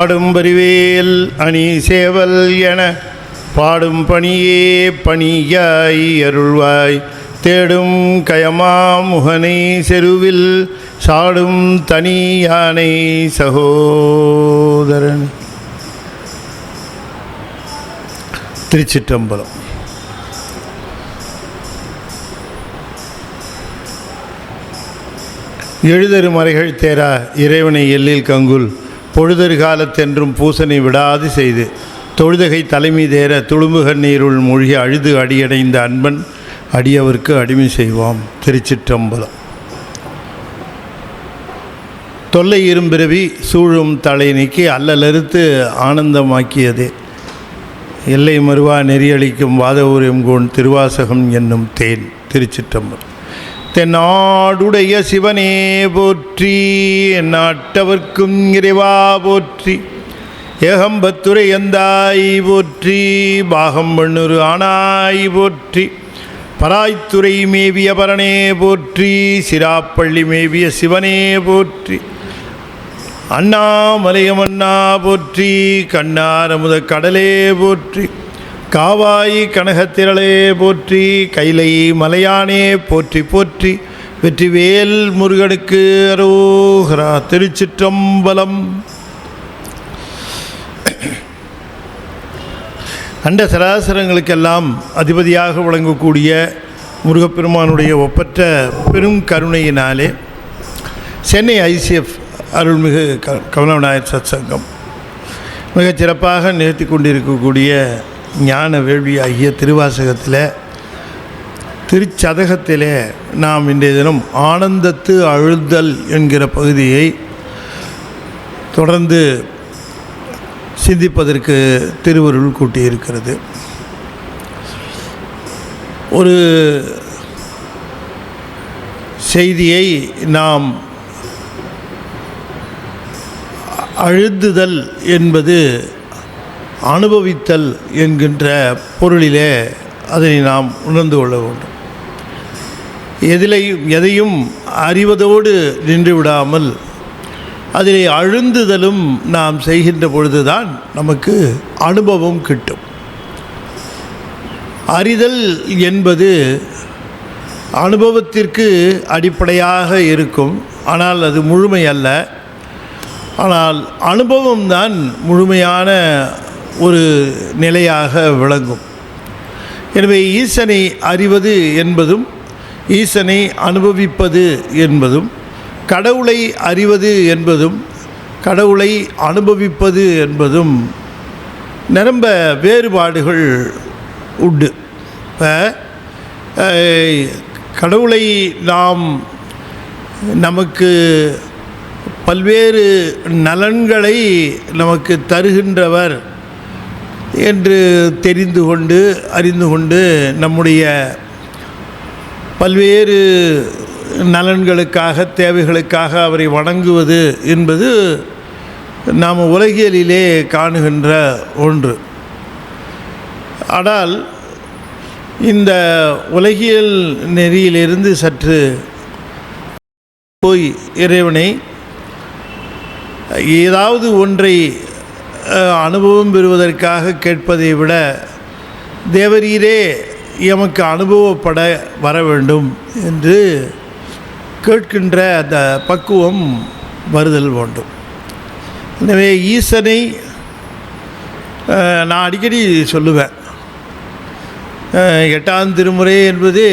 பாடும் பரிவேல் அணி சேவல் என பாடும் பணியே பணியாய் அருள்வாய். தேடும் கயமா முகனை செருவில் சாடும் தனி யானை சகோதரன். திருச்சிற்றம்பலம். எழுதரு மறைகள் தேரா இறைவனை எல்லில் கங்குல் பொழுதரு காலத்தென்றும் பூசனை விடாது செய்து தொழுதகை தலைமை தேர துளும்புகன் நீருள் மூழ்கி அழுது அடியடைந்த அன்பன் அடியவர்க்கு அடிமை செய்வாம். திருச்சிற்றம்பலம். தொல்லை இரும்பிறவி சூழும் தலை நீக்கி அல்லலறுத்து ஆனந்தமாக்கியதே எல்லை மறுவா நெறியளிக்கும் வாதவூரியங்கோன் திருவாசகம் என்னும் தேன். திருச்சிற்றம்பலம். தென்னாடுடைய சிவனே போற்றி, நாட்டவர்க்கும் இறைவா போற்றி, ஏகம்பத்துரை எந்தாய் போற்றி, பாகம் பண்ணுரு ஆனாய் போற்றி, பராய்த்துறை மேவிய பரனே போற்றி, சிராப்பள்ளி மேவிய சிவனே போற்றி, அண்ணாமலையமண்ணா போற்றி, கண்ணாரமுத கடலே போற்றி, காவாய் கனகத்திரளே போற்றி, கைலை மலையானே போற்றி போற்றி, வெற்றிவேல் முருகனுக்கு அரோகரா. திருச்சிற்றம்பலம். அண்ட சராசரங்களுக்கெல்லாம் அதிபதியாக விளங்கக்கூடிய முருகப்பெருமானுடைய ஒப்பற்ற பெரும் கருணையினாலே சென்னை ஐசிஎஃப் அருள்மிகு கமலநாயர் சத்சங்கம் மிகச்சிறப்பாக நிறுத்தி கொண்டிருக்கக்கூடிய ஞான வேள்வி ஆகிய திருவாசகத்தில் திருச்சதகத்தில் நாம் இன்றைய தினம் ஆனந்தத்து அழுதல் என்கிற பகுதியை தொடர்ந்து சிந்திப்பதற்கு திருவருள் கூட்டியிருக்கிறது. ஒரு செய்தியை நாம் அழுதுதல் என்பது அனுபவித்தல் என்கின்ற பொருளிலே அதனை நாம் உணர்ந்து கொள்ள வேண்டும். எதையும் அறிவதோடு நின்று விடாமல் அதிலே அழுந்துதலும் நாம் செய்கின்ற பொழுதுதான் நமக்கு அனுபவம் கிட்டும். அறிதல் என்பது அனுபவத்திற்கு அடிப்படையாக இருக்கும், ஆனால் அது முழுமை அல்ல. ஆனால் அனுபவம்தான் முழுமையான ஒரு நிலையாக விளங்கும். எனவே ஈசனை அறிவது என்பதும் ஈசனை அனுபவிப்பது என்பதும் கடவுளை அறிவது என்பதும் கடவுளை அனுபவிப்பது என்பதும் நிரம்ப வேறுபாடுகள் உண்டு. கடவுளை நாம் நமக்கு பல்வேறு நலன்களை நமக்கு தருகின்றவர் என்று தெரிந்து கொண்டு அறிந்து கொண்டு நம்முடைய பல்வேறு நலன்களுக்காக தேவைகளுக்காக அவரை வணங்குவது என்பது நாம் உலகியலிலே காணுகின்ற ஒன்று. ஆனால் இந்த உலகியல் நெறியிலிருந்து சற்று போய் இறைவனை ஏதாவது ஒன்றை அனுபவம் பெறுவதற்காக கேட்பதை விட தேவரீரே எமக்கு அனுபவப்பட வர வேண்டும் என்று கேட்கின்ற அந்த பக்குவம் வருதல் வேண்டும். எனவே ஈசனை நான் அடிக்கடி சொல்லுவேன், 8ஆம் திருமுறை என்பது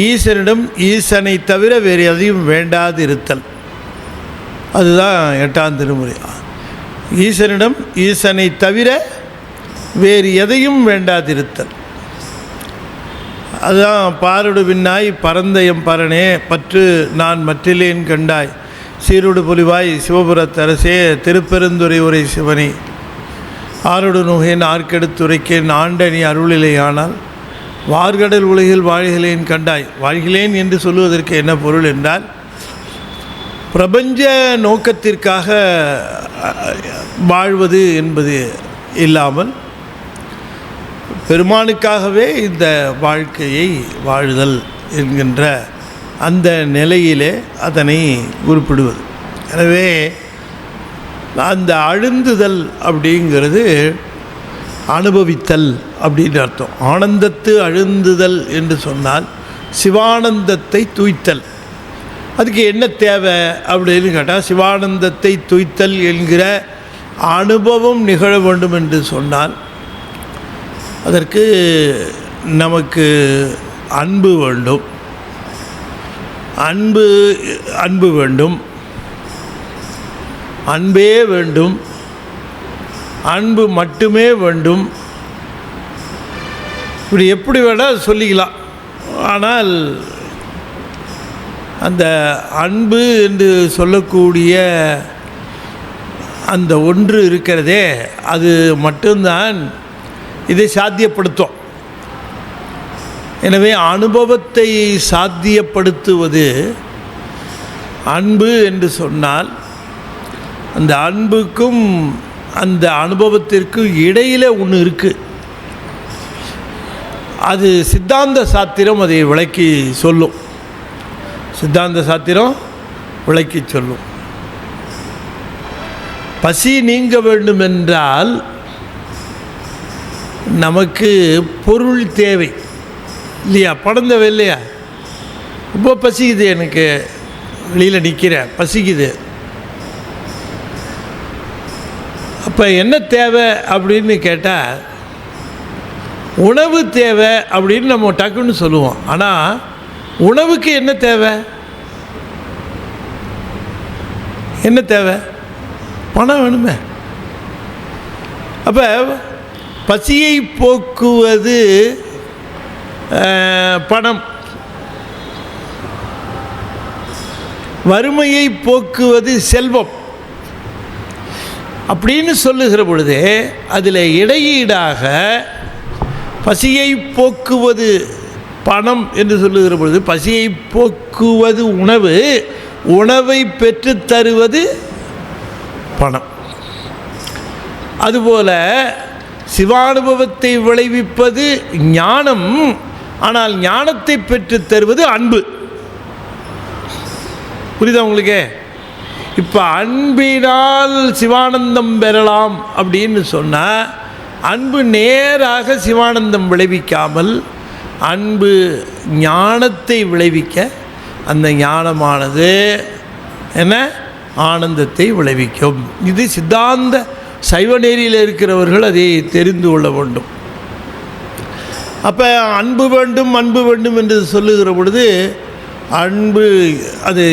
ஈசனிடம் ஈசனை தவிர வேறு எதையும் வேண்டாது இருத்தல். அதுதான் 8ஆம் திருமுறை. ஈசனிடம் ஈசனை தவிர வேறு எதையும் வேண்டாதிருத்தல். அதுதான் பாருடு விண்ணாய் பரந்தயம் பரனே பற்று நான் மற்றிலேன் கண்டாய் சீருடு பொலிவாய் சிவபுரத்தரசே திருப்பெருந்துறை உரை சிவனே ஆருடு நுகேன் ஆர்க்கெடுத்துரைக்கேன் ஆண்டனி அருளிலே. ஆனால் வார்கடல் உலகில் வாழ்கிலேன் கண்டாய். வாழ்கிலேன் என்று சொல்லுவதற்கு என்ன பொருள் என்றால், பிரபஞ்ச நோக்கத்திற்காக வாழ்வது என்பது இல்லாமல் பெருமானுக்காகவே இந்த வாழ்க்கையை வாழுதல் என்கின்ற அந்த நிலையிலே அதனை குறிப்பிடுவது. எனவே அந்த அழுந்துதல் அப்படிங்கிறது அனுபவித்தல் அப்படின்னு அர்த்தம். ஆனந்தத்து அழுந்துதல் என்று சொன்னால் சிவானந்தத்தை தூய்த்தல். அதுக்கு என்ன தேவை அப்படின்னு கேட்டால், சிவானந்தத்தை தூய்த்தல் என்கிற அனுபவம் நிகழ வேண்டும் என்று சொன்னால் அதற்கு நமக்கு அன்பு வேண்டும். அன்பு வேண்டும், அன்பே வேண்டும், அன்பு மட்டுமே வேண்டும். இப்படி எப்படி வேணால் சொல்லிக்கலாம். ஆனால் அந்த அன்பு என்று சொல்லக்கூடிய அந்த ஒன்று இருக்கிறதே, அது மட்டும்தான் இதை சாத்தியப்படுத்தும். எனவே அனுபவத்தை சாத்தியப்படுத்துவது அன்பு என்று சொன்னால், அந்த அன்புக்கும் அந்த அனுபவத்திற்கும் இடையில் ஒன்று இருக்குது. அது சித்தாந்த சாத்திரம் அதை விளக்கி சொல்லும். சித்தாந்த சாத்திரம் விளக்கி சொல்லும். பசி நீங்க வேண்டுமென்றால் நமக்கு பொருள் தேவை இல்லையா? பணம் தேவை இல்லையா? ரொம்ப பசிக்குது, எனக்கு வெளியில் நிற்கிறேன், பசிக்குது. அப்போ என்ன தேவை அப்படின்னு கேட்டால் உணவு தேவை அப்படின்னு நம்ம டக்குன்னு சொல்லுவோம். ஆனால் உணவுக்கு என்ன தேவை? என்ன தேவை? பணம் வேணுமே. அப்போ பசியை போக்குவது பணம், வறுமையை போக்குவது செல்வம் அப்படின்னு சொல்லுகிற பொழுது அதில் இடையீடாக பசியை போக்குவது பணம் என்று சொல்லுகிற பொழுது, பசியை போக்குவது உணவு, உணவை பெற்று தருவது பணம். அதுபோல சிவானுபவத்தை விளைவிப்பது ஞானம், ஆனால் ஞானத்தை பெற்று தருவது அன்பு. புரியுதா உங்களுக்கு? இப்போ அன்பினால் சிவானந்தம் பெறலாம் அப்படின்னு சொன்னால், அன்பு நேராக சிவானந்தம் விளைவிக்காமல் அன்பு ஞானத்தை விளைவிக்க, அந்த ஞானமானது என்ன ஆனந்தத்தை விளைவிக்கும். இது சித்தாந்த சைவ நெறியில் இருக்கிறவர்கள் அதை தெரிந்து கொள்ள வேண்டும். அப்போ அன்பு வேண்டும் அன்பு வேண்டும் என்று சொல்லுகிற பொழுது, அன்பு அது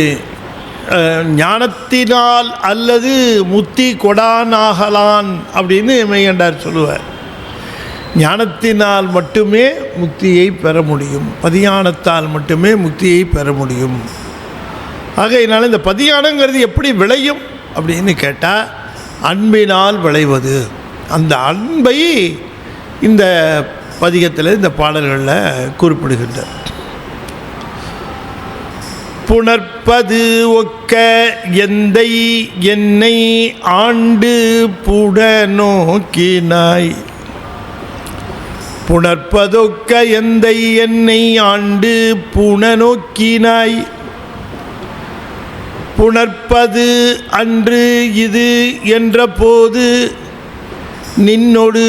ஞானத்தினால் அல்லது முத்தி கொடானாகலான் அப்படின்னு மெய்கண்டார் சொல்லுவார். ஞானத்தினால் மட்டுமே முக்தியை பெற முடியும், பதியானத்தால் மட்டுமே முக்தியை பெற முடியும். ஆகையினால இந்த பதியானங்கிறது எப்படி விளையும் அப்படின்னு கேட்டால், அன்பினால் விளைவது. அந்த அன்பை இந்த பதிகத்தில், இந்த பாடல்களில் குறிப்பிடுகின்றார். புணர்ப்பது ஒக்க எந்தை என்னை ஆண்டு புட நோக்கினாய். புணர்ப்பதொக்க எந்தை என்னை ஆண்டு புன நோக்கினாய். புணர்ப்பது அன்று இது என்ற போது நின்னொடு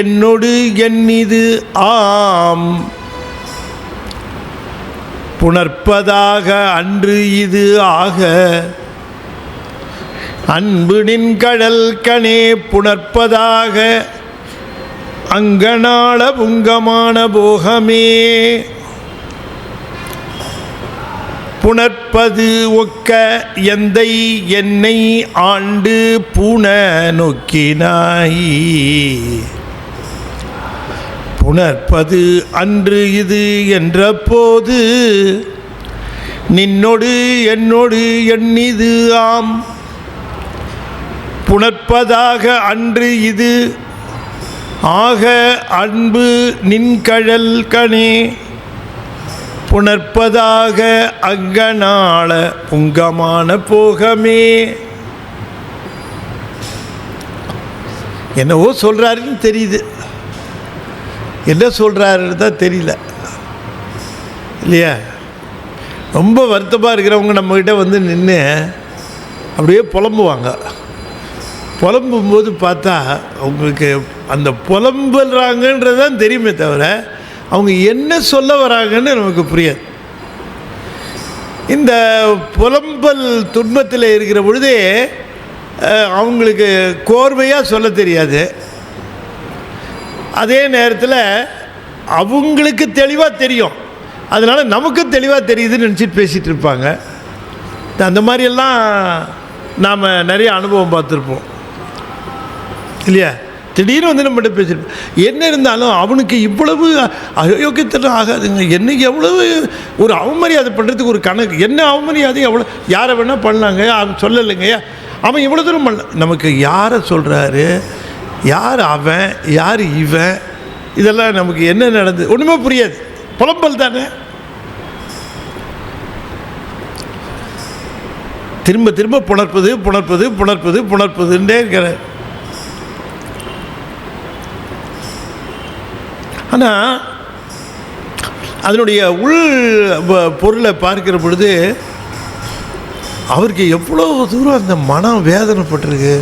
என்னொடு எண்ணிது ஆம். புணர்ப்பதாக அன்று இது ஆக அன்பு நின் கடல் கணே. புணர்ப்பதாக அங்கனாள புங்கமான போகமே. புணர்ப்பது ஒக்க எந்தை என்னை ஆண்டு பூண நோக்கினாய். புணர்ப்பது அன்று இது என்ற போது நின்னொடு என்னொடு எண்ணிது ஆம். புணர்ப்பதாக அன்று இது ஆக அன்பு நின்கழல் கணே. புணர்ப்பதாக அங்கனாள புங்கமான போகமே. என்னவோ சொல்கிறாருன்னு தெரியுது, என்ன சொல்கிறாருன்னு தான் தெரியல இல்லையா? ரொம்ப வருத்தமாக இருக்கிறவங்க நம்மக்கிட்ட வந்து நின்று அப்படியே புலம்புவாங்க. புலம்பும்போது பார்த்தா அவங்களுக்கு அந்த புலம்புறாங்கன்றதான் தெரியுமே தவிர அவங்க என்ன சொல்ல வராங்கன்னு நமக்கு புரியாது. இந்த புலம்பல் துன்பத்தில் இருக்கிற பொழுதே அவங்களுக்கு கோர்வையாக சொல்ல தெரியாது. அதே நேரத்தில் அவங்களுக்கு தெளிவாக தெரியும், அதனால் நமக்கும் தெளிவாக தெரியுதுன்னு நினச்சிட்டு பேசிகிட்டு இருப்பாங்க. அந்த மாதிரியெல்லாம் நாம் நிறைய அனுபவம் பார்த்துருப்போம் இல்லையா? திடீர்னு வந்து நம்மகிட்ட பேசியிருப்போம். என்ன இருந்தாலும் அவனுக்கு இவ்வளவு அயோக்கியத்தனம் ஆகாதுங்க, என்னைக்கு எவ்வளவு ஒரு அவமரியாதை பண்ணுறதுக்கு ஒரு கணக்கு, என்ன அவமரியாதை எவ்வளோ, யாரை வேணால் பண்ணலாங்க, அவன் சொல்லலைங்க, அவன் இவ்வளோ தூரம் பண்ணல. நமக்கு யாரை சொல்கிறாரு, யார் அவன், யார் இவன், இதெல்லாம் நமக்கு என்ன நடந்தது ஒன்றுமே புரியாது. புலம்பல் தானே. திரும்ப திரும்ப புணர்ப்பது புணர்ப்பது புணர்ப்பது புணர்ப்பதுன்றே இருக்கிறார். ஆனால் அதனுடைய உள் பொருளை பார்க்கிற பொழுது அவருக்கு எவ்வளோ தூரம் அந்த மனம் வேதனைப்பட்டிருக்கு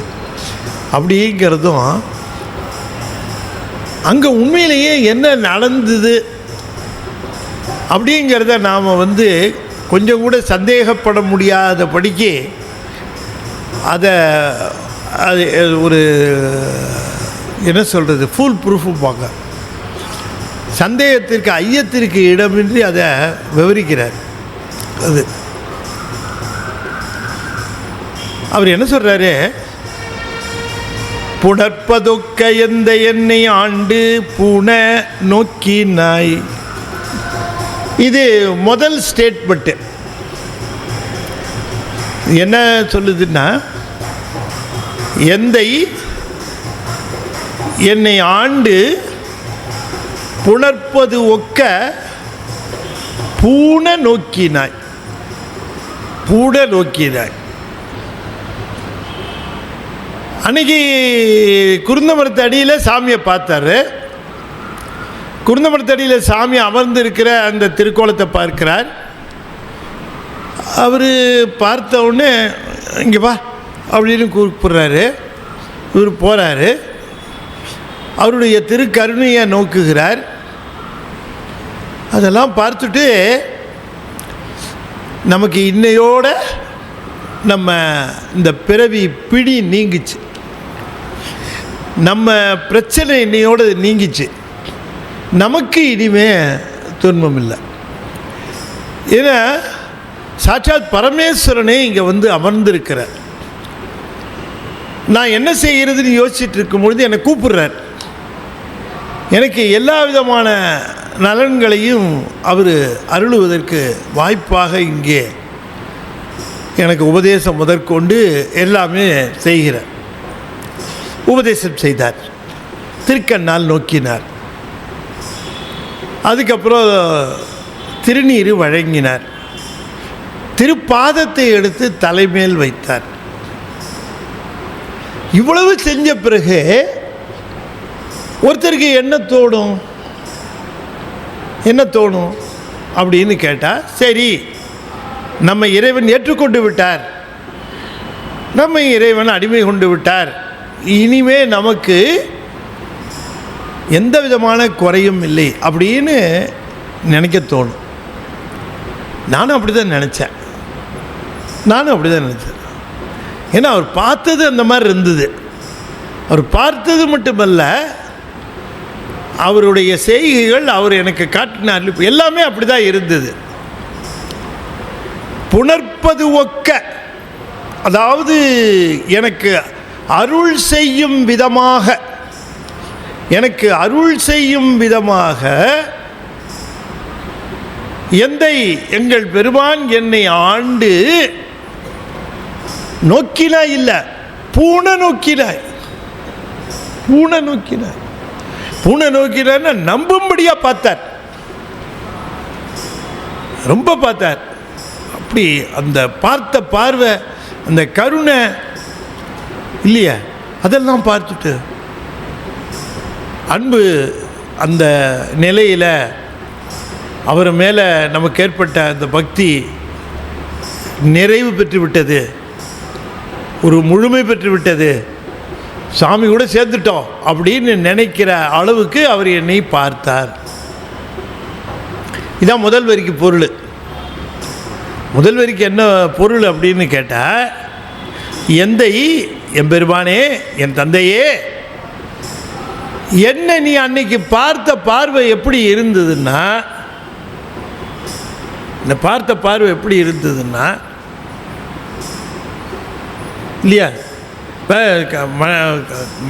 அப்படிங்கிறதும், அங்கே உண்மையிலேயே என்ன நடந்தது அப்படிங்கிறத நாம் வந்து கொஞ்சம் கூட சந்தேகப்பட முடியாதபடிக்கு அதை அது ஒரு என்ன சொல்கிறது ஃபுல் ப்ரூஃபு பார்க்க, சந்தேகத்திற்கு ஐயத்திற்கு இடமின்றி அதை விவரிக்கிறார். அது அவர் என்ன சொல்கிறாரு, புணர்ப்பதொக்க எந்த என்னை ஆண்டு பூன நோக்கினாய். இது முதல் ஸ்டேட்மெண்ட்டு. என்ன சொல்லுதுன்னா, எந்தை என்னை ஆண்டு புணர்ப்பது ஒக்க பூன நோக்கினாய். பூன நோக்கினாய். அன்னைக்கு குருந்த மரத்து அடியில் சாமியை பார்த்தாரு. குருந்த மரத்து அடியில் சாமி அமர்ந்து இருக்கிற அந்த திருக்கோலத்தை பார்க்கிறார். அவர் பார்த்த உடனே இங்கே வா அப்படின்னு கூப்பிடுறாரு. இவர் போகிறாரு, அவருடைய திருக்கருணையை நோக்குகிறார். அதெல்லாம் பார்த்துட்டு நமக்கு இன்னையோட நம்ம இந்த பிறவி பிடி நீங்கிச்சு, நம்ம பிரச்சனை இன்னையோடு நீங்கிச்சு, நமக்கு இனிமே துன்பம் இல்லை. ஏன்னா சாட்சாத் பரமேஸ்வரனே இங்கே வந்து அமர்ந்திருக்கிறார். நான் என்ன செய்கிறதுன்னு யோசிச்சுட்டு இருக்கும் பொழுது என்னை கூப்பிடுறார். எனக்கு எல்லா விதமான நலன்களையும் அவர் அருளுவதற்கு வாய்ப்பாக இங்கே எனக்கு உபதேசம் முதற்கொண்டு எல்லாமே செய்கிறார். உபதேசம் செய்தார், திருக்கண்ணால் நோக்கினார், அதுக்கப்புறம் திருநீர் வழங்கினார், திருப்பாதத்தை எடுத்து தலைமேல் வைத்தார். இவ்வளவு செஞ்ச பிறகு ஒருத்தருக்கு என்ன தோணும் அப்படின்னு கேட்டால், சரி நம்ம இறைவன் ஏற்றுக்கொண்டு விட்டார், நம்ம இறைவன் அடிமை கொண்டு விட்டார், இனிமே நமக்கு எந்த விதமான குறையும் இல்லை அப்படின்னு நினைக்க தோணும். நானும் அப்படி தான் நினச்சேன். ஏன்னா அவர் பார்த்தது அந்த மாதிரி இருந்தது. அவர் பார்த்தது மட்டுமல்ல, அவருடைய செய்கைகள், அவர் எனக்கு காட்டின அருள் எல்லாமே அப்படி தான் இருந்தது. புணர்ப்பது ஒக்க, அதாவது எனக்கு அருள் செய்யும் விதமாக எந்தை எங்கள் பெருமான் என்னை ஆண்டு நோக்கினாய், இல்லை பூன நோக்கினாய். நம்பும்படியா பார்த்தார், ரொம்ப பார்த்தார். அப்படி அந்த பார்த்த பார்வை, அந்த கருணை இல்லையா, அதெல்லாம் பார்த்துட்டு அன்பு அந்த நிலையில் அவர் மேலே நமக்கு ஏற்பட்ட அந்த பக்தி நிறைவு பெற்று விட்டது, ஒரு முழுமை பெற்று விட்டது. சாமி கூட சேர்ந்துட்டோம் அப்படின்னு நினைக்கிற அளவுக்கு அவர் என்னை பார்த்தார். இதான் முதல் வரிக்கு பொருள். முதல் வரிக்கு என்ன பொருள் அப்படின்னு கேட்டால், எந்தை எம்பெருமானே, என் தந்தையே, என்ன நீ அன்னைக்கு பார்த்த பார்வை எப்படி இருந்ததுன்னா, இந்த பார்த்த பார்வை எப்படி இருந்ததுன்னா இல்லையா, இப்போ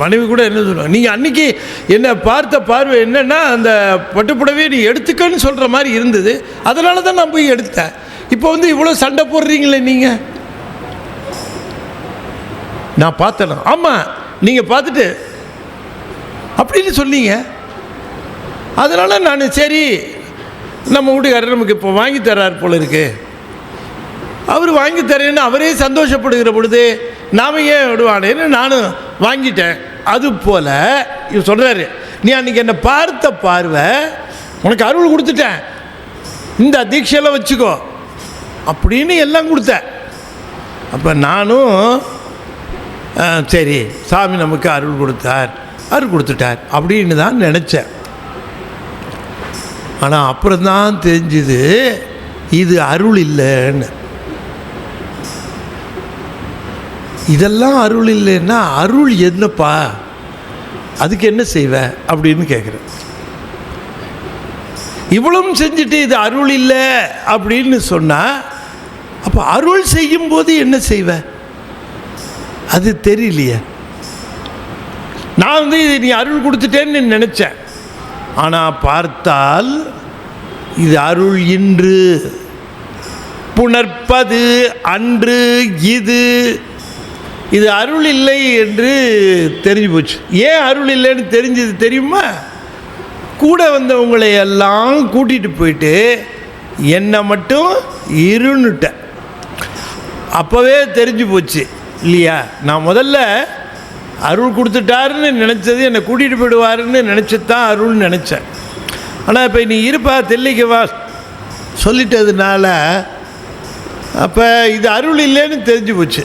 மனைவி கூட என்ன சொல்லுவாங்க, நீங்கள் அன்றைக்கி என்னை பார்த்த பார்வை என்னென்னா அந்த பட்டுப்புடவையை நீ எடுத்துக்கன்னு சொல்கிற மாதிரி இருந்தது, அதனால தான் நான் போய் எடுத்தேன். இப்போ வந்து இவ்வளோ சண்டை போடுறீங்களே நீங்கள். நான் பார்த்தேன். ஆமாம், நீங்கள் பார்த்துட்டு அப்படின்னு சொன்னீங்க, அதனால் நான் சரி நம்ம வீட்டுக்காரர் நமக்கு இப்போ வாங்கி தர்றார் போல இருக்கு, அவர் வாங்கி தரேன்னு அவரே சந்தோஷப்படுகிற பொழுது நாம் ஏன் விடுவானேன்னு நானும் வாங்கிட்டேன். அது போல் இவர் சொல்கிறாரு, நீ அன்றைக்கி என்னை பார்த்த பார்வை உனக்கு அருள் கொடுத்துட்டேன், இந்த தீட்சையெல்லாம் வச்சுக்கோ அப்படின்னு எல்லாம் கொடுத்தேன். அப்போ நானும் சரி சாமி நமக்கு அருள் கொடுத்துட்டார் அப்படின்னு தான் நினச்சேன். ஆனால் அப்புறம்தான் தெரிஞ்சுது இது அருள் இல்லைன்னு. இதெல்லாம் அருள் இல்லைன்னா அருள் என்னப்பா, அதுக்கு என்ன செய்வ அப்படின்னு கேட்குறேன். இவ்வளவும் செஞ்சுட்டு இது அருள் இல்லை அப்படின்னு சொன்னால் அப்போ அருள் செய்யும்போது என்ன செய்வ, அது தெரியலையே. நான் வந்து இது நீ அருள் கொடுத்துட்டேன்னு நினச்சேன், ஆனால் பார்த்தால் இது அருள் இன்று புணர்ப்பது அன்று, இது அருள் இல்லை என்று தெரிஞ்சு போச்சு. ஏன் அருள் இல்லைன்னு தெரிஞ்சது தெரியுமா? கூட வந்தவங்களை எல்லாம் கூட்டிகிட்டு போயிட்டு என்னை மட்டும் இருன்னுட்டேன். அப்போவே தெரிஞ்சு போச்சு இல்லையா. நான் முதல்ல அருள் கொடுத்துட்டாருன்னு நினச்சது, என்னை கூட்டிகிட்டு போயிடுவாருன்னு நினச்சது தான் அருள்னு நினச்சேன். ஆனால் இப்போ நீ இருப்பா தெல்லிக்கு வா சொல்லிட்டதுனால அப்போ இது அருள் இல்லைன்னு தெரிஞ்சு போச்சு.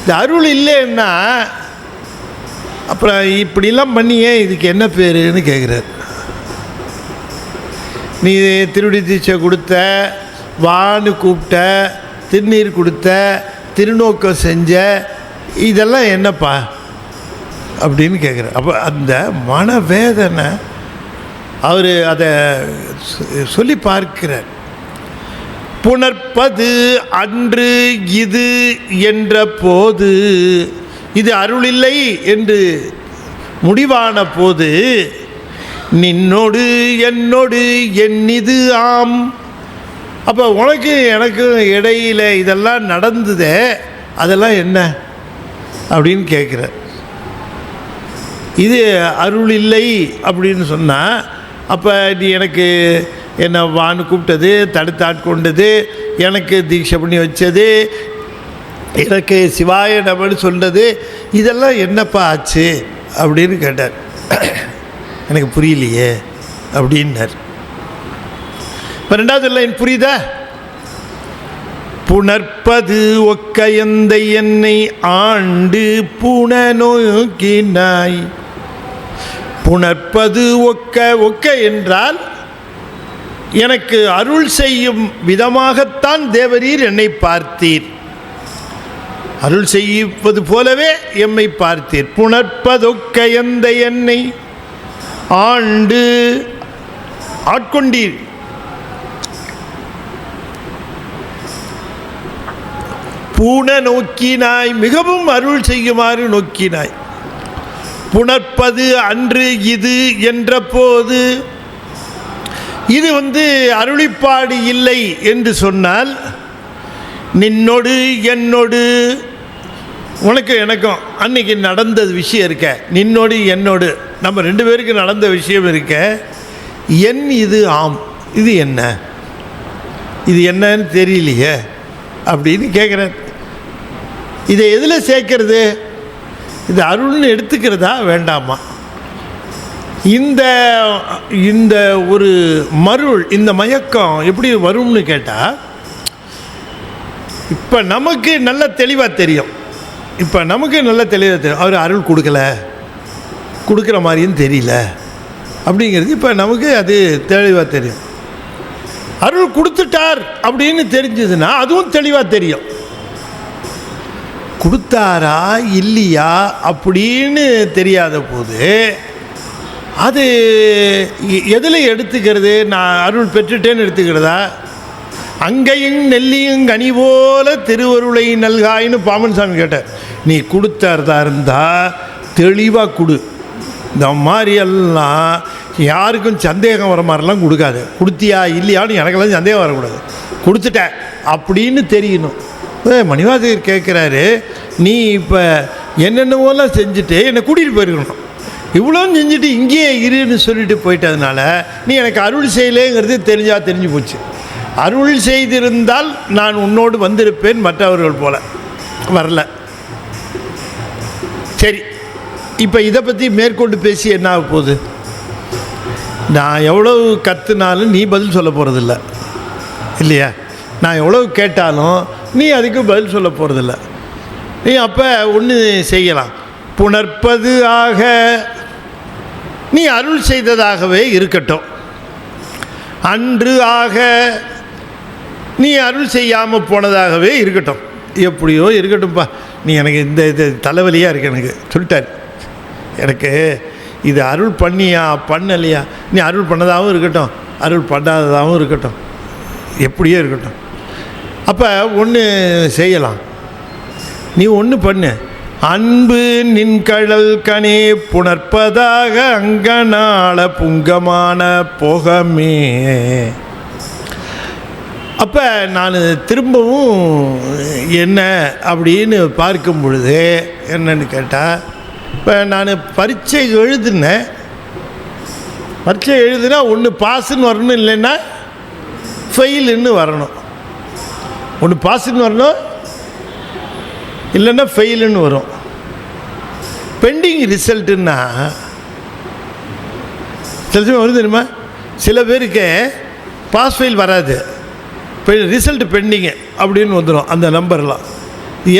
இது அருள் இல்லைன்னா அப்புறம் இப்படிலாம் பண்ணியே இதுக்கு என்ன பேருன்னு கேட்குறாரு. நீ திருவடி தீட்சை கொடுத்த, வான்னு கூப்பிட்ட, திருநீர் கொடுத்த, திருநோக்கம் செஞ்ச, இதெல்லாம் என்னப்பா அப்படின்னு கேட்குறார். அப்போ அந்த மனவேதனை அவர் அதை சொல்லி பார்க்கிறார். புணர்ப்பது அன்று இது என்ற போது, இது அருளில்லை என்று முடிவான போது, நின்னோடு என்னோடு என்னிது ஆம். அப்போ உனக்கு எனக்கு இடையில இதெல்லாம் நடந்ததே, அதெல்லாம் என்ன அப்படின்னு கேட்குறார். இது அருள் இல்லை அப்படின்னு சொன்னால் அப்போ நீ எனக்கு என்னை வான்னு கூப்பிட்டது, தடுத்தாட்கொண்டது, எனக்கு தீட்சை பண்ணி வச்சது, எனக்கு சிவாய நமன்னு சொன்னது, இதெல்லாம் என்னப்பா ஆச்சு அப்படின்னு கேட்டார். எனக்கு புரியலையே அப்படின்னார். இப்போ ரெண்டாவது லைன் புரியுதா? புணர்ப்பது ஒக்கையந்தை என்னை ஆண்டு புன நோக்கினாய். புணர்ப்பது ஒக்க என்றால் எனக்கு அருள் செய்யும் விதமாகத்தான் தேவரீர் என்னை பார்த்தீர், அருள் செய்வது போலவே எம்மை பார்த்தீர். புணர்ப்பதொக்கையந்த என்னை ஆண்டு ஆட்கொண்டீர். பூண நோக்கினாய், மிகவும் அருள் செய்யுமாறு நோக்கினாய். புணர்ப்பது அன்று இது என்ற போது, இது அருளிப்பாடு இல்லை என்று சொன்னால், நின்னோடு என்னோடு உனக்கு எனக்கும் அன்னைக்கு நடந்த விஷயம் இருக்க, நின்னோடு என்னோடு நம்ம ரெண்டு பேருக்கு நடந்த விஷயம் இருக்க, என் இது ஆம், இது என்ன, இது என்னன்னு தெரியலையே அப்படின்னு கேட்குறேன். இதை எதில் சேர்க்கறது? இது அருள்னு எடுத்துக்கிறதா வேண்டாமா? இந்த ஒரு மருள், இந்த மயக்கம் எப்படி வரும்னு கேட்டால், இப்போ நமக்கு நல்ல தெளிவாக தெரியும் இப்போ நமக்கு நல்ல தெளிவாக தெரியும், அவர் அருள் கொடுக்குற மாதிரியும் தெரியல அப்படிங்கிறது இப்போ நமக்கு அது தெளிவாக தெரியும். அருள் கொடுத்துட்டார் அப்படின்னு தெரிஞ்சதுன்னா அதுவும் தெளிவாக தெரியும். கொடுத்தாரா இல்லையா அப்படின்னு தெரியாத போது அது எதில் எடுத்துக்கிறது? நான் அருள் பெற்றுட்டேன்னு எடுத்துக்கிறதா? அங்கையும் நெல்லியும் கனி போல திருவருளை நல்காயின்னு பாமன் சாமி கேட்டார். நீ கொடுத்தாரதா இருந்தால் தெளிவாக கொடு. இந்த மாதிரியெல்லாம் யாருக்கும் சந்தேகம் வர மாதிரிலாம் கொடுக்காது. கொடுத்தியா இல்லையான்னு எனக்கெல்லாம் சந்தேகம் வரக்கூடாது. கொடுத்துட்டேன் அப்படின்னு தெரியணும். மணிவாசகர் கேட்குறாரு, நீ இப்போ என்னென்னவோலாம் செஞ்சுட்டு என்னை கூட்டிகிட்டு போயிருக்கணும். இவ்வளோ செஞ்சுட்டு இங்கேயே இருன்னு சொல்லிட்டு போயிட்டதுனால நீ எனக்கு அருள் செய்யலேங்கிறது தெரிஞ்சு போச்சு. அருள் செய்திருந்தால் நான் உன்னோடு வந்திருப்பேன், மற்றவர்கள் போல வரல. சரி, இப்போ இதை பற்றி மேற்கொண்டு பேசி என்ன ஆக போகுது? நான் எவ்வளவு கற்றுனாலும் நீ பதில் சொல்ல போகிறதில்ல இல்லையா? நான் எவ்வளவு கேட்டாலும் நீ அதுக்கு பதில் சொல்ல போகிறதில்ல. நீ அப்போ ஒன்று செய்யலாம், புணர்ப்பது ஆக நீ அருள் செய்ததாகவே இருக்கட்டும். அன்று ஆக நீ அருள் செய்யாமல் போனதாகவே இருக்கட்டும். எப்படியோ இருக்கட்டும்ப்பா, நீ எனக்கு இது தலைவலியாக இருக்கு எனக்கு சொல்லிட்டார். எனக்கு இது அருள் பண்ணியா பண்ணலையா, நீ அருள் பண்ணதாகவும் இருக்கட்டும், அருள் பண்ணாததாகவும் இருக்கட்டும், எப்படியோ இருக்கட்டும். அப்போ ஒன்று செய்யலாம், நீ ஒன்று பண்ணு. அன்பு நின்கழல் கனே புணர்ப்பதாக அங்கநாள புங்கமான போகமே. அப்போ நான் திரும்பவும் என்ன அப்படின்னு பார்க்கும் பொழுது என்னன்னு கேட்டால், இப்போ நான் பரீட்சை எழுதுனேன். பரீட்சை எழுதுனா ஒன்று பாஸுன்னு வரணும், இல்லைன்னா ஃபெயிலுன்னு வரணும். ஒன்று பாஸுன்னு வரணும், இல்லைன்னா ஃபெயிலுன்னு வரும். பெண்டிங் ரிசல்ட்டுன்னா சில சமயம் வருது தெரியுமா? சில பேருக்கு பாஸ் ஃபெயில் வராது, ரிசல்ட் பெண்டிங்கு அப்படின்னு வந்துடும் அந்த நம்பர்லாம்.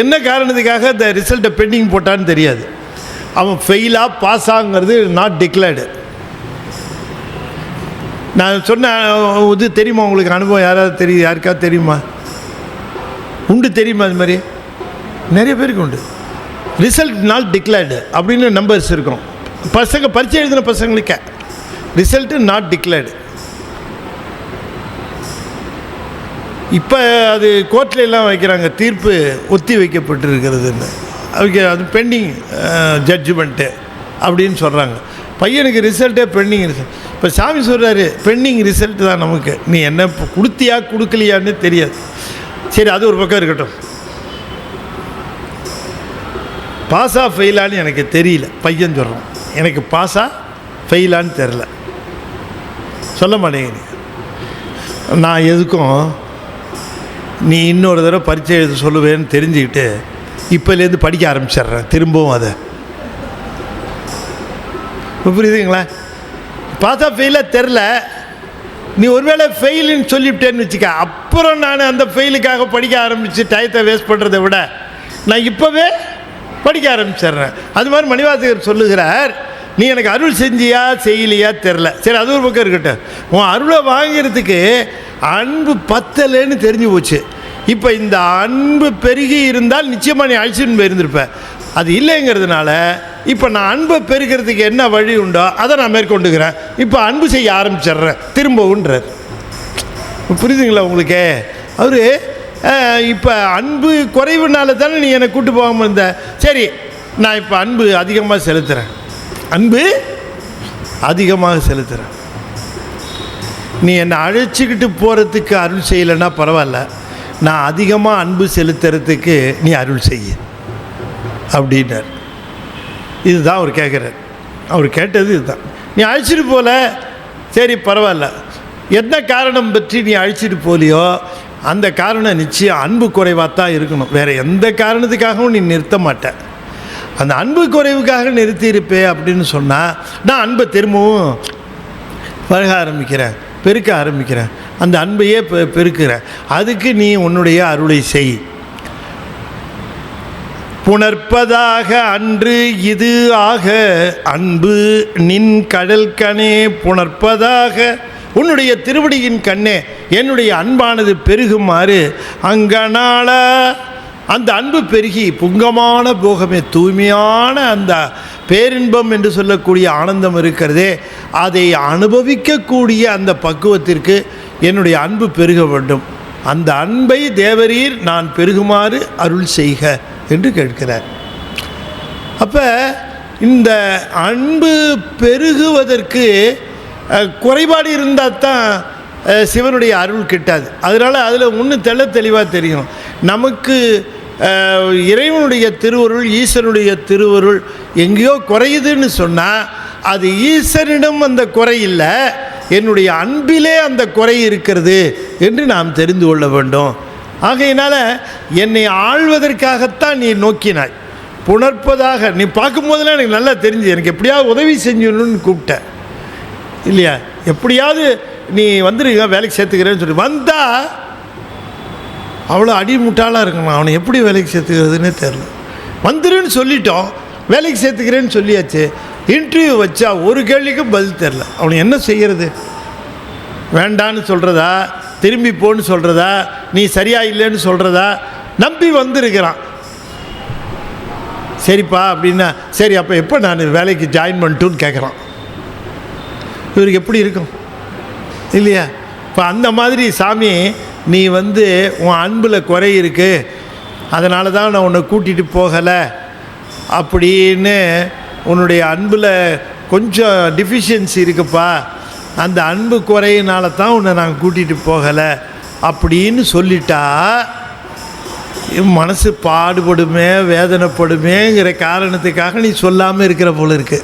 என்ன காரணத்துக்காக இந்த ரிசல்ட்டை பெண்டிங் போட்டான்னு தெரியாது. அவன் ஃபெயிலாக பாஸ் ஆகுங்கிறது நாட் டிக்ளேர்டு. நான் சொன்ன இது தெரியுமா உங்களுக்கு? அனுபவம் யாராவது தெரியும்? யாருக்காவது தெரியுமா? உண்டு, தெரியுமா? அது மாதிரி நிறைய பேருக்கு உண்டு. ரிசல்ட் நாட் டிக்ளேர்டு அப்படின்னு நம்பர்ஸ் இருக்கும். பசங்க பரீட்சை எழுதின பசங்களுக்கு ரிசல்ட்டு நாட் டிக்ளேர்டு. இப்போ அது கோர்ட்டில் எல்லாம் வைக்கிறாங்க, தீர்ப்பு ஒத்தி வைக்கப்பட்டிருக்கிறதுன்னு. அது பெண்டிங் ஜட்ஜ்மெண்ட்டு அப்படின்னு சொல்கிறாங்க. பையனுக்கு ரிசல்ட்டே பெண்டிங் ரிசல்ட். இப்போ சாமி சொல்கிறாரு, பெண்டிங் ரிசல்ட்டு தான் நமக்கு. நீ என்ன கொடுத்தியா கொடுக்கலையான்னு தெரியாது. சரி, அது ஒரு பக்கம் இருக்கட்டும். பாஸா ஃபெயிலான்னு எனக்கு தெரியல. பையன் சொல்கிறான், எனக்கு பாஸா ஃபெயிலான்னு தெரில, சொல்ல மாட்டேங்கிறீங்க. நான் எதுக்கும் நீ இன்னொரு தடவை பரீட்சை எழுத சொல்லுவேன்னு தெரிஞ்சுக்கிட்டு இப்போலேருந்து படிக்க ஆரம்பிச்சிட்றேன் திரும்பவும். அதை புரியுதுங்களா? பாஸா ஃபெயிலாக தெரில, நீ ஒருவேளை ஃபெயிலுன்னு சொல்லிவிட்டேன்னு வச்சுக்க, அப்புறம் நான் அந்த ஃபெயிலுக்காக படிக்க ஆரம்பித்து டயத்தை வேஸ்ட் பண்ணுறதை விட நான் இப்போவே படிக்க ஆரம்பிச்சிட்றேன். அது மாதிரி மணிவாசகர் சொல்லுகிறார், நீ எனக்கு அருள் செஞ்சியா செய்யலையா தெரில. சரி, அது ஒரு பக்கம் இருக்கட்டும். உன் அருளை வாங்கிறதுக்கு அன்பு பத்தலைன்னு தெரிஞ்சு போச்சு. இப்போ இந்த அன்பு பெருகி இருந்தால் நிச்சயமாக நீ அழிச்சுன்னு போயிருந்திருப்ப. அது இல்லைங்கிறதுனால இப்போ நான் அன்பை பெருக்கிறதுக்கு என்ன வழி உண்டோ அதை நான் மேற்கொண்டுக்கிறேன். இப்போ அன்பு செய்ய ஆரம்பிச்சிட்றேன் திரும்பவுன்றார். புரியுதுங்களா உங்களுக்கு? அவர் இப்போ அன்பு குறைவுனால தானே நீ என்னை கூட்டு போகாமல் இருந்த. சரி, நான் இப்போ அன்பு அதிகமாக செலுத்துகிறேன், அன்பு அதிகமாக செலுத்துகிறேன். நீ என்னை அழைச்சிக்கிட்டு போகிறதுக்கு அருள் செய்யலைன்னா பரவாயில்ல, நான் அதிகமாக அன்பு செலுத்துறதுக்கு நீ அருள் செய்ய அப்படின்னார். இதுதான் அவர் கேட்குறார். அவர் கேட்டது இதுதான். நீ அழைச்சிட்டு போகல, சரி பரவாயில்ல, என்ன காரணம் பற்றி நீ அழைச்சிட்டு போலியோ அந்த காரணம் நிச்சயம் அன்பு குறைவாக தான் இருக்கணும். வேறு எந்த காரணத்துக்காகவும் நீ நிறுத்த மாட்டேன். அந்த அன்பு குறைவுக்காக நிறுத்தியிருப்பே அப்படின்னு சொன்னால் நான் அன்பை திரும்பவும் பழக ஆரம்பிக்கிறேன், பெருக்க ஆரம்பிக்கிறேன், அந்த அன்பையே பெருக்கிறேன். அதுக்கு நீ உன்னுடைய அருளை செய். புணர்ப்பதாக அன்று இது ஆக அன்பு நின் கடல் கணே புணர்ப்பதாக உன்னுடைய திருவடியின் கண்ணே என்னுடைய அன்பானது பெருகுமாறு அங்கனால அந்த அன்பு பெருகி புங்கமான போகமே தூய்மையான அந்த பேரின்பம் என்று சொல்லக்கூடிய ஆனந்தம் இருக்கிறதே அதை அனுபவிக்கக்கூடிய அந்த பக்குவத்திற்கு என்னுடைய அன்பு பெருக வேண்டும். அந்த அன்பை தேவரீர் நான் பெருகுமாறு அருள் செய்க என்று கேட்கிறார். அப்போ இந்த அன்பு பெருகுவதற்கு குறைபாடு இருந்தால் தான் சிவனுடைய அருள் கிட்டாது. அதனால் அதில் இன்னும் தெளிவாக தெரியும். நமக்கு இறைவனுடைய திருவருள் ஈஸ்வரனுடைய திருவருள் எங்கேயோ குறையுதுன்னு சொன்னால் அது ஈஸ்வரனிடம் அந்த குறை இல்லை, என்னுடைய அன்பிலே அந்த குறை இருக்கிறது என்று நாம் தெரிந்து கொள்ள வேண்டும். ஆகையினால் என்னை ஆள்வதற்காகத்தான் நீ நோக்கினாய். புணர்ப்பதாக நீ பார்க்கும்போதெல்லாம் எனக்கு நல்லா தெரிஞ்சு, எனக்கு எப்படியாவது உதவி செஞ்சணுன்னு கூப்பிட்டேன் இல்லையா? எப்படியாவது நீ வந்துருங்க வேலைக்கு சேர்த்துக்கிறேன்னு சொல்லி வந்தால் அவ்வளோ அடிமுட்டாளாக இருக்கணும். அவனை எப்படி வேலைக்கு சேர்த்துக்கிறதுனே தெரில. வந்துருன்னு சொல்லிட்டோம், வேலைக்கு சேர்த்துக்கிறேன்னு சொல்லியாச்சு. இன்டர்வியூ வச்சா ஒரு கேள்விக்கும் பதில் தெரில. அவனை என்ன செய்கிறது? வேண்டான்னு சொல்கிறதா, திரும்பி போன்னு சொல்கிறதா, நீ சரியா இல்லைன்னு சொல்கிறதா? நம்பி வந்திருக்கிறான். சரிப்பா அப்படின்னா சரி, அப்போ எப்போ நான் வேலைக்கு ஜாயின் பண்ணிட்டுன்னு கேட்குறான். இவருக்கு எப்படி இருக்கும் இல்லையா? இப்போ அந்த மாதிரி சாமி நீ உன் அன்பில் குறை இருக்குது, அதனால தான் நான் உன்னை கூட்டிகிட்டு போகலை அப்படின்னு, உன்னுடைய அன்பில் கொஞ்சம் டிஃபிஷியன்சி இருக்குப்பா, அந்த அன்பு குறையினால தான் உன்னை நாங்கள் கூட்டிகிட்டு போகலை அப்படின்னு சொல்லிட்டா மனசு பாடுபடுமே வேதனைப்படுமேங்கிற காரணத்துக்காக நீ சொல்லாமல் இருக்கிற போல இருக்கு.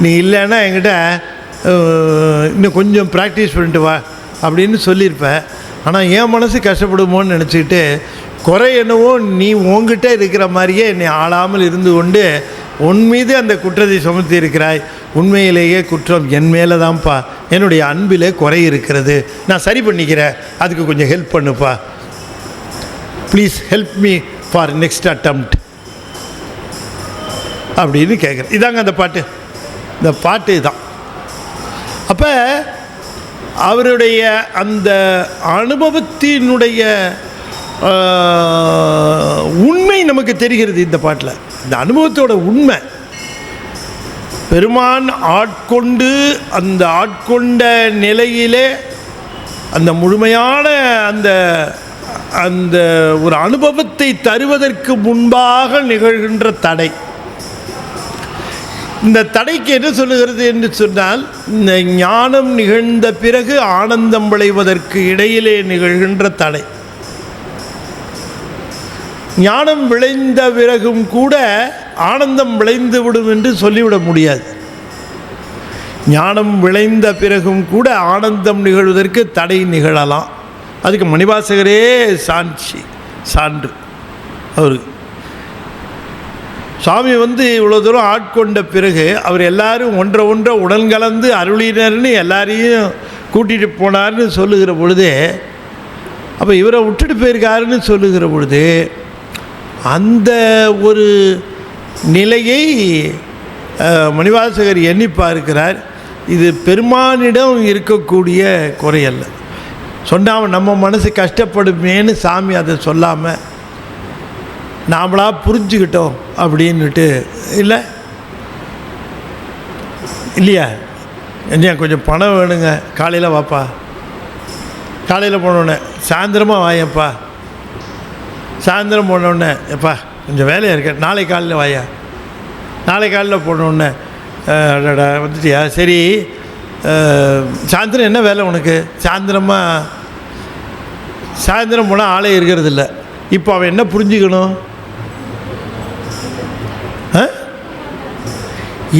நீ இல்லைன்னா என்கிட்ட இன்னும் கொஞ்சம் ப்ராக்டிஸ் பண்ணிட்டு வா அப்படின்னு சொல்லியிருப்ப. ஆனால் என் மனசு கஷ்டப்படுமோன்னு நினச்சிக்கிட்டு குறை என்னவோ நீ உங்ககிட்ட இருக்கிற மாதிரியே என்னை ஆளாமல் இருந்து கொண்டு உன் மீது அந்த குற்றத்தை சுமத்தி இருக்கிறாய். உண்மையிலேயே குற்றம் என் மேலே தான்ப்பா, என்னுடைய அன்பிலே குறை இருக்கிறது, நான் சரி பண்ணிக்கிறேன், அதுக்கு கொஞ்சம் ஹெல்ப் பண்ணுப்பா, please help me for next attempt அப்படின்னு கேட்குறேன். இதாங்க அந்த பாட்டு, இந்த பாட்டு தான். அப்போ அவருடைய அந்த அனுபவத்தினுடைய உண்மை நமக்கு தெரிகிறது இந்த பாட்டில். இந்த அனுபவத்தோட உண்மை பெருமான் ஆட்கொண்டு அந்த ஆட்கொண்ட நிலையிலே அந்த முழுமையான அந்த அந்த ஒரு அனுபவத்தை தருவதற்கு முன்பாக நிகழ்கின்ற தடை. இந்த தடைக்கு என்ன சொல்லுகிறது என்று சொன்னால், இந்த ஞானம் நிகழ்ந்த பிறகு ஆனந்தம் விளைவதற்கு இடையிலே நிகழ்கின்ற தடை. ஞானம் விளைந்த பிறகும் கூட ஆனந்தம் விளைந்து விடும் என்று சொல்லிவிட முடியாது. ஞானம் விளைந்த பிறகும் கூட ஆனந்தம் நிகழ்வதற்கு தடை நிகழலாம். அதுக்கு மணிவாசகரே சான்று. அவருக்கு சுவாமி இவ்வளோ தூரம் ஆட்கொண்ட பிறகு அவர் எல்லாரும் ஒன்றை உடன் கலந்து அருளினர்னு எல்லாரையும் கூட்டிகிட்டு போனார்னு சொல்லுகிற பொழுது, அப்போ இவரை விட்டுட்டு போயிருக்காருன்னு சொல்லுகிற பொழுது அந்த ஒரு நிலையை மணிவாசகர் எண்ணி பார்க்கிறார். இது பெருமானிடம் இருக்கக்கூடிய குறையல்ல. சொன்னாமல் நம்ம மனசு கஷ்டப்படுமேன்னு சாமி அதை சொல்லாமல் நாமளாக புரிஞ்சுக்கிட்டோம் அப்படின்னுட்டு இல்லை இல்லையா? என்ன கொஞ்சம் பணம் வேணுங்க, காலையில் வாப்பா, காலையில் போனோடனே சாயந்தரமாக வாயப்பா, சாயந்தரம் போனோடனே எப்பா கொஞ்சம் வேலையாக இருக்க, நாளை காலையில் வாயா, நாளை காலையில் போனோடனே வந்துட்டியா, சரி சாயந்தரம் என்ன வேலை உனக்கு, சாயந்தரம் போனால் ஆளே இருக்கிறதில்ல. இப்போ அவன் என்ன புரிஞ்சுக்கணும்?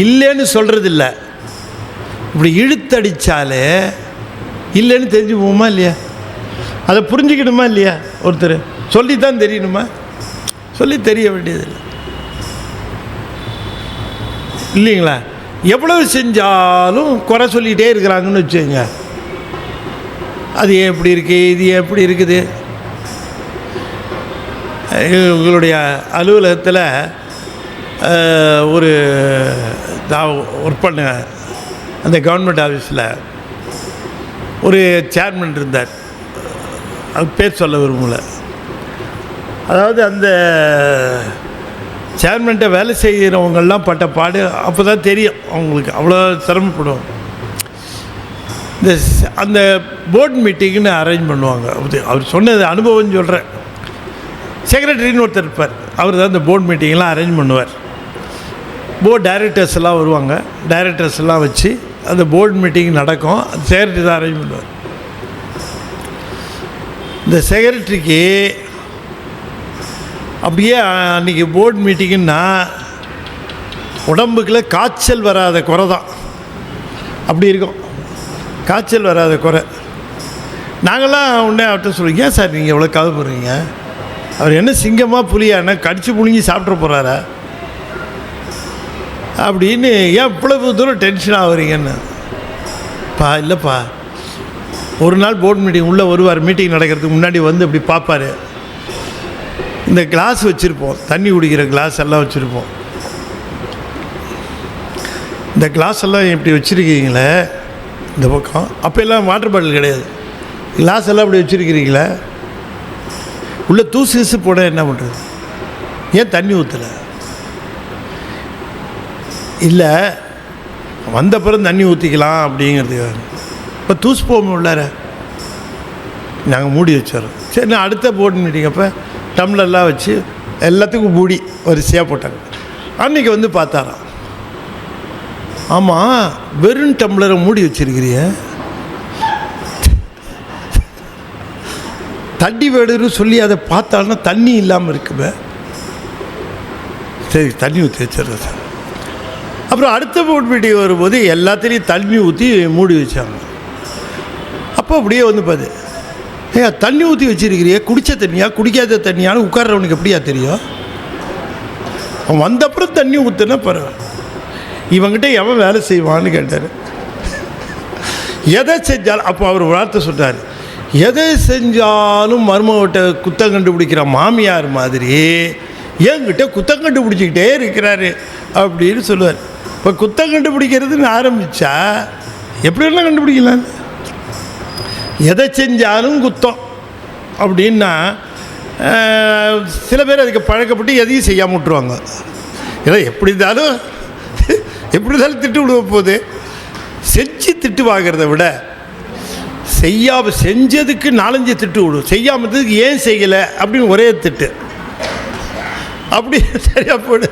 இல்லைன்னு சொல்கிறதில்ல, இப்படி இழுத்தடித்தாலே இல்லைன்னு தெரிஞ்சு போகுமா இல்லையா? அதை புரிஞ்சுக்கணுமா இல்லையா? ஒருத்தர் சொல்லித்தான் தெரியணுமா? சொல்லி தெரிய வேண்டியதில்லை இல்லைங்களா? எவ்வளவு செஞ்சாலும் குறை சொல்லிகிட்டே இருக்கிறாங்கன்னு வச்சுக்கோங்க. அது ஏன் இப்படி இருக்குது, இது ஏன் இப்படி இருக்குது, எங்களுடைய அலுவலகத்தில் ஒரு நான் ஒர்க் பண்ண அந்த கவர்மெண்ட் ஆஃபீஸில் ஒரு சேர்மன் இருந்தார். அது பேர் சொல்ல விரும்பல. அதாவது அந்த சேர்மன்கிட்ட வேலை செய்கிறவங்கெல்லாம் பட்ட பாடு அப்போ தான் தெரியும் அவங்களுக்கு, அவ்வளோ சிரமப்படுவாங்க. அந்த போர்ட் மீட்டிங்னு அரேஞ்ச் பண்ணுவாங்க. அவர் சொன்னது அனுபவம்னு சொல்கிறேன். செக்ரட்டரின்னு ஒருத்தர் இருப்பார், அவர் தான் இந்த போர்ட் மீட்டிங்லாம் அரேஞ்ச் பண்ணுவார். போர்ட் டைரக்டர்ஸ் எல்லாம் வருவாங்க, டைரக்டர்ஸ் எல்லாம் வச்சு அந்த போர்ட் மீட்டிங் நடக்கும். அந்த செக்ரட்டரி தான் அரேஞ்ச் பண்ணுவார். இந்த செக்ரட்டரிக்கு அப்படியே அன்றைக்கி போர்ட் மீட்டிங்குன்னா உடம்புக்குள்ளே காய்ச்சல் வராத குறை தான், அப்படி இருக்கும். காய்ச்சல் வராத குறை. நாங்கள்லாம் உடனே அவர்கிட்ட சொல்லுவோம், ஏன் சார் நீங்கள் எவ்வளோ கவலைப்படுறீங்க? அவர் என்ன சிங்கமாக புலியானா கடிச்சு புழுங்கி சாப்பிட்ற போகிறாரா அப்படின்னு ஏன் இவ்வளவு தூரம் டென்ஷன் ஆகுறீங்கன்னு. இல்லைப்பா, ஒரு நாள் போர்ட் மீட்டிங் உள்ளே வருவார். மீட்டிங் நடக்கிறதுக்கு முன்னாடி வந்து இப்படி பார்ப்பார். இந்த கிளாஸ் வச்சுருப்போம், தண்ணி குடிக்கிற கிளாஸ் எல்லாம் வச்சுருப்போம். இந்த கிளாஸ் எல்லாம் இப்படி வச்சுருக்கீங்களே இந்த பக்கம், அப்போ எல்லாம் வாட்டர் பாட்டில் கிடையாது, கிளாஸ் எல்லாம் இப்படி வச்சுருக்கிறீங்களே, உள்ளே தூசு கிசு போட என்ன பண்ணுறது? ஏன் தண்ணி ஊற்றலை? இல்லை, வந்த பிறகு தண்ணி ஊற்றிக்கலாம் அப்படிங்கிறதுக்காக. இப்போ தூசு போக உள்ளார நாங்கள் மூடி வச்சிடறோம். சரி, நான் அடுத்த போர்டு மீட்டிங் அப்போ டம்ளர்லாம் வச்சு எல்லாத்துக்கும் மூடி வரிசையாக போட்டாங்க. அன்றைக்கி வந்து பார்த்தாராம், ஆமாம் வெறும் டம்ளரை மூடி வச்சிருக்கிறிய, தண்ணி வேடுன்னு சொல்லி அதை பார்த்தாலும் தண்ணி இல்லாமல் இருக்குமே. சரி, தண்ணி ஊற்றி வச்சிடுறேன் சார். அப்புறம் அடுத்த போர்ட் மீட்டிங் வரும்போது எல்லாத்துலேயும் தண்ணி ஊற்றி மூடி வச்சாங்க. அப்போ அப்படியே வந்து பாரு, தண்ணி ஊற்றி வச்சிருக்கிறிய, குடித்த தண்ணியா குடிக்காத தண்ணியான்னு உட்கார்றவனுக்கு எப்படியா தெரியும்? அவன் வந்தப்புறம் தண்ணி ஊற்றுனா பரவாயில்ல. இவங்கிட்ட எவன் வேலை செய்வான்னு கேட்டார். எதை செஞ்சாலும், அப்போ அவர் வார்த்தை சொன்னார், எதை செஞ்சாலும் மருமகிட்ட குத்தம் கண்டுபிடிக்கிற மாமியார் மாதிரி என்கிட்ட குத்தம் கண்டுபிடிச்சிக்கிட்டே இருக்கிறாரு அப்படின்னு சொல்லுவார். இப்போ குத்தம் கண்டுபிடிக்கிறதுன்னு ஆரம்பித்தா எப்படி வேணால் கண்டுபிடிக்கலாம். எதை செஞ்சாலும் குத்தம் அப்படின்னா சில பேர் அதுக்கு பழக்கப்பட்டு எதையும் செய்யாமல் விட்டுருவாங்க. ஏதோ எப்படி இருந்தாலும் திட்டு விடுவ போது செஞ்சு திட்டு வாங்கிறத விட செஞ்சதுக்கு 4-5 திட்டு விடும், செய்யாமதுக்கு ஏன் செய்யலை அப்படின்னு ஒரே திட்டு, அப்படி சரியா போடு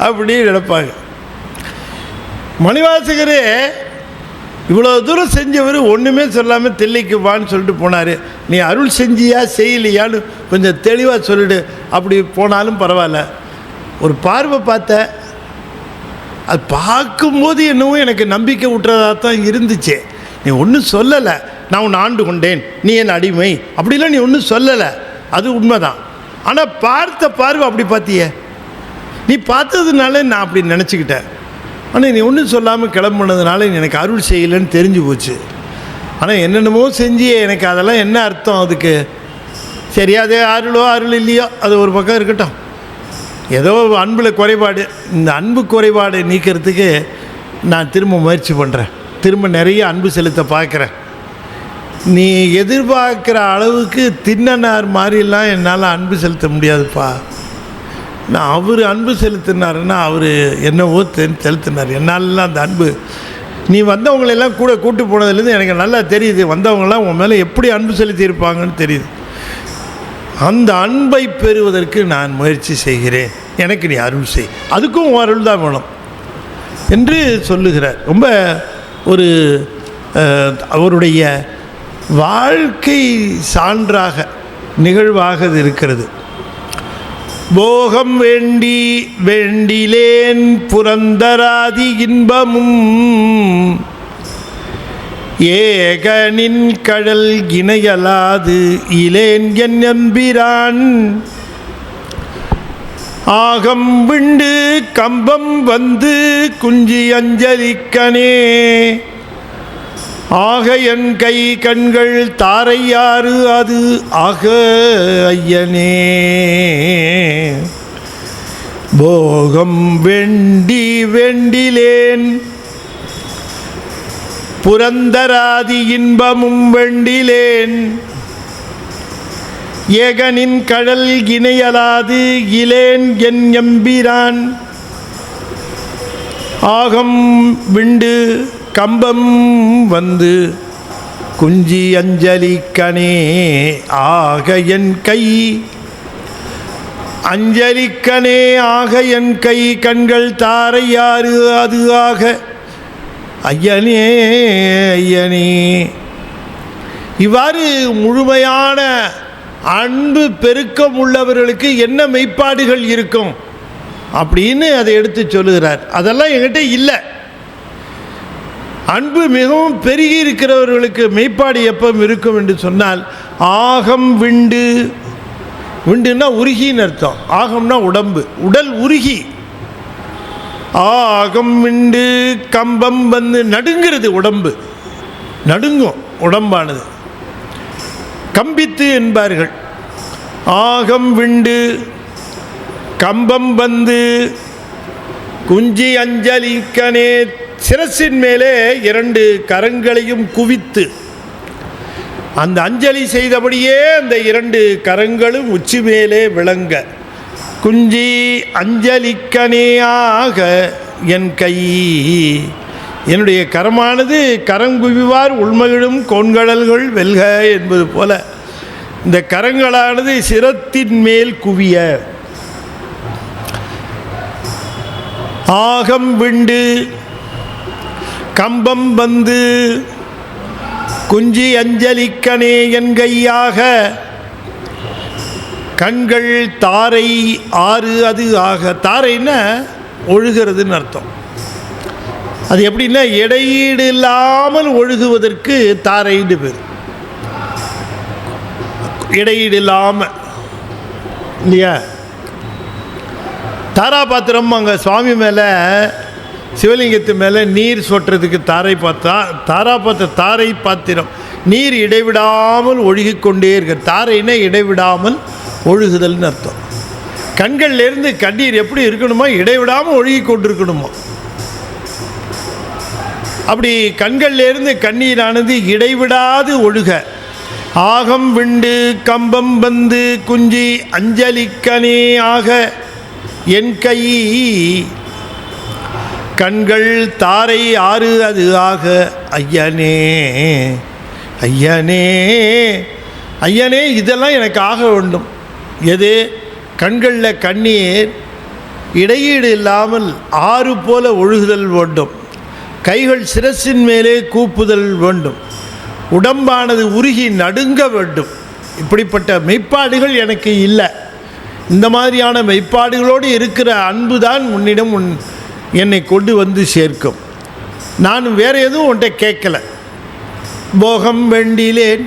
அப்படின்னு நினைப்பாங்க. மணிவாசகரே இவ்வளோ தூரம் செஞ்சவர் ஒன்றுமே சொல்லாமல் தில்லைக்கு வான்னு சொல்லிட்டு போனார். நீ அருள் செஞ்சியா செய்யலையான்னு கொஞ்சம் தெளிவாக சொல்லிடு. அப்படி போனாலும் பரவாயில்ல, ஒரு பார்வை பார்த்த, அது பார்க்கும்போது என்னவோ எனக்கு நம்பிக்கை விட்டுறதாக தான் இருந்துச்சு. நீ ஒன்றும் சொல்லலை, நான் உன்னை ஆண்டு கொண்டேன், நீ என் அடிமை அப்படிலாம் நீ ஒன்றும் சொல்லலை, அது உண்மைதான். ஆனால் பார்த்த பார்வை அப்படி பார்த்தியே, நீ பார்த்ததுனால நான் அப்படி நினச்சிக்கிட்டேன். ஆனால் நீ ஒன்றும் சொல்லாமல் கிளம்புனதுனால எனக்கு அருள் செய்யலைன்னு தெரிஞ்சு போச்சு. ஆனால் என்னென்னமோ செஞ்சு எனக்கு அதெல்லாம் என்ன அர்த்தம் அதுக்கு? சரி, அது அருளோ அருள் இல்லையோ அது ஒரு பக்கம் இருக்கட்டும். ஏதோ அன்பில் குறைபாடு, இந்த அன்பு குறைபாடு நீக்கிறதுக்கு நான் திரும்ப முயற்சி பண்ணுறேன். திரும்ப நிறைய அன்பு செலுத்த பார்க்குறேன். நீ எதிர்பார்க்குற அளவுக்கு தின்னனார் மாதிரிலாம் என்னால் அன்பு செலுத்த முடியாதுப்பா. நான் அவர் அன்பு செலுத்தினாருன்னா அவர் என்னவோ செலுத்தினார். என்னாலலாம் அந்த அன்பு, நீ வந்தவங்களெல்லாம் கூட கூட்டு போனதுலேருந்து எனக்கு நல்லா தெரியுது, வந்தவங்களாம் உன் மேலே எப்படி அன்பு செலுத்தியிருப்பாங்கன்னு தெரியுது. அந்த அன்பை பெறுவதற்கு நான் முயற்சி செய்கிறேன், எனக்கு நீ அருள் செய், அதுக்கும் அருள் தான் வேணும் என்று சொல்லுகிறார். ரொம்ப ஒரு அவருடைய வாழ்க்கை சான்றாக நிகழ்வாக இது இருக்கிறது. போகம் வேண்டி வேண்டிலேன் புரந்தராதி இன்பமும் ஏகனின் கடல் இணையலாது இலேன் என் எம்பிரான் ஆகம் விண்டு கம்பம் வந்து குஞ்சி அஞ்சலிக்கனே ஆக என் கை கண்கள் தாரையாறு அது ஆக ஐயனே போகம் வெண்டி வெண்டிலேன் புரந்தராதி இன்பமும் வெண்டிலேன் ஏகனின் கடல் இணையலாது இலேன் என் எம்பிரான் ஆகம் விண்டு கம்பம் வந்து குஞ்சி அஞ்சலிக்கனே ஆக என் கை அஞ்சலிக்கனே ஆக என் கை கண்கள் தாரையாறு அது ஆக ஐயனே ஐயனே. இவ்வாறு முழுமையான அன்பு பெருக்கம் உள்ளவர்களுக்கு என்ன மெய்ப்பாடுகள் இருக்கும் அப்படின்னு அதை எடுத்து சொல்லுகிறார். அதெல்லாம் என்கிட்ட இல்லை. அன்பு மிகவும் பெருகி இருக்கிறவர்களுக்கு மெய்ப்பாடு எப்போ இருக்கும் என்று சொன்னால் ஆகம் விண்டு, விண்டுன்னா உருகின்னு அர்த்தம். ஆகம்னா உடம்பு, உடல் உருகி. ஆகம் விண்டு கம்பம் வந்து நடுங்கிறது, உடம்பு நடுங்கும், உடம்பானது கம்பித்து என்பார்கள். ஆகம் விண்டு கம்பம் வந்து குஞ்சி அஞ்சலிக்கனே சிரசின் மேலே 2 கரங்களையும் குவித்து அந்த அஞ்சலி செய்தபடியே அந்த 2 கரங்களும் உச்சி மேலே விளங்க குஞ்சி அஞ்சலிக்கனேயாக என் கை என்னுடைய கரமானது கரங்குவிவார் உள்மகிழும் கோண்கடல்கள் வெல்க என்பது போல இந்த கரங்களானது சிரத்தின் மேல் குவிய. ஆகம் விண்டு கம்பம் வந்து குஞ்சி அஞ்சலிக்கனே என் கையாக கண்கள் தாரை ஆறு அது ஆக. தாரைன்னா ஒழுகிறதுன்னு அர்த்தம். அது எப்படின்னா இடையீடு இல்லாமல் ஒழுகுவதற்கு தாரைன்னு பேர். இடையீடு இல்லாமல் இல்லையா. தாரா பாத்திரம் அங்கே சுவாமி மேலே சிவலிங்கத்து மேலே நீர் சொட்டுறதுக்கு தாரை தாரை பாத்திரம் நீர் இடைவிடாமல் ஒழுகி கொண்டே இருக்க. தாரைன்னா இடைவிடாமல் ஒழுகுதல்னு அர்த்தம். கண்கள்லேருந்து கண்ணீர் எப்படி இருக்கணுமோ இடைவிடாமல் ஒழுகி கொண்டிருக்கணுமோ, அப்படி கண்கள்லேருந்து கண்ணீரானது இடைவிடாது ஒழுக. ஆகம் விண்டு கம்பம் வந்து குஞ்சி அஞ்சலிக்கனே ஆக என் கை கண்கள் தாரை ஆறு அது ஆக ஐயனே ஐயனே ஐயனே. இதெல்லாம் எனக்கு ஆக வேண்டும். எது? கண்களில் கண்ணீர் இடையீடு இல்லாமல் ஆறு போல ஒழுகுதல் வேண்டும். கைகள் சிரசின் மேலே கூப்புதல் வேண்டும். உடம்பானது உருகி நடுங்க வேண்டும். இப்படிப்பட்ட மெய்ப்பாடுகள் எனக்கு இல்லை. இந்த மாதிரியான மெய்ப்பாடுகளோடு இருக்கிற அன்பு தான் உன்னிடம் என்னை கொண்டு வந்து சேர்க்கும். நான் வேறு எதுவும் உன்கிட்ட கேட்கல. போகம் வெண்டிலேன்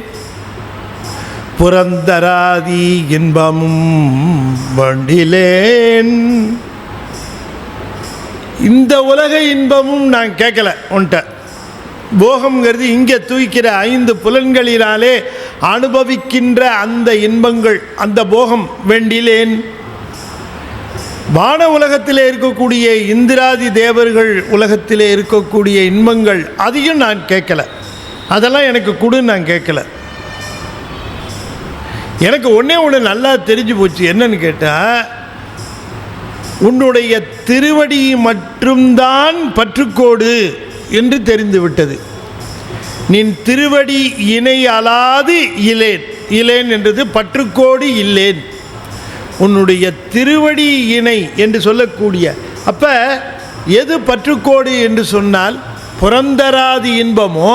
புரந்தராதி இன்பமும் வண்டிலேன். இந்த உலக இன்பமும் நான் கேட்கல உன்கிட்ட. போகம்ங்கிறது இங்கே தூய்க்கிற 5 புலன்களினாலே அனுபவிக்கின்ற அந்த இன்பங்கள், அந்த போகம் வேண்டிலேன். வான உலகத்திலே இருக்கக்கூடிய இந்திராதி தேவர்கள் உலகத்திலே இருக்கக்கூடிய இன்பங்கள் அதையும் நான் கேட்கல. அதெல்லாம் எனக்கு கொடுன்னு நான் கேட்கல. எனக்கு ஒன்று நல்லா தெரிஞ்சு போச்சு. என்னன்னு கேட்டால், உன்னுடைய திருவடி மட்டும்தான் பற்றுக்கோடு என்று தெரிந்து விட்டது. நின் திருவடி இணை அலாது இலேன். இலேன் என்றது பற்றுக்கோடு இல்லேன். உன்னுடைய திருவடி இணை என்று சொல்லக்கூடிய, அப்போ எது பற்றுக்கோடு என்று சொன்னால், புரந்தராதி இன்பமோ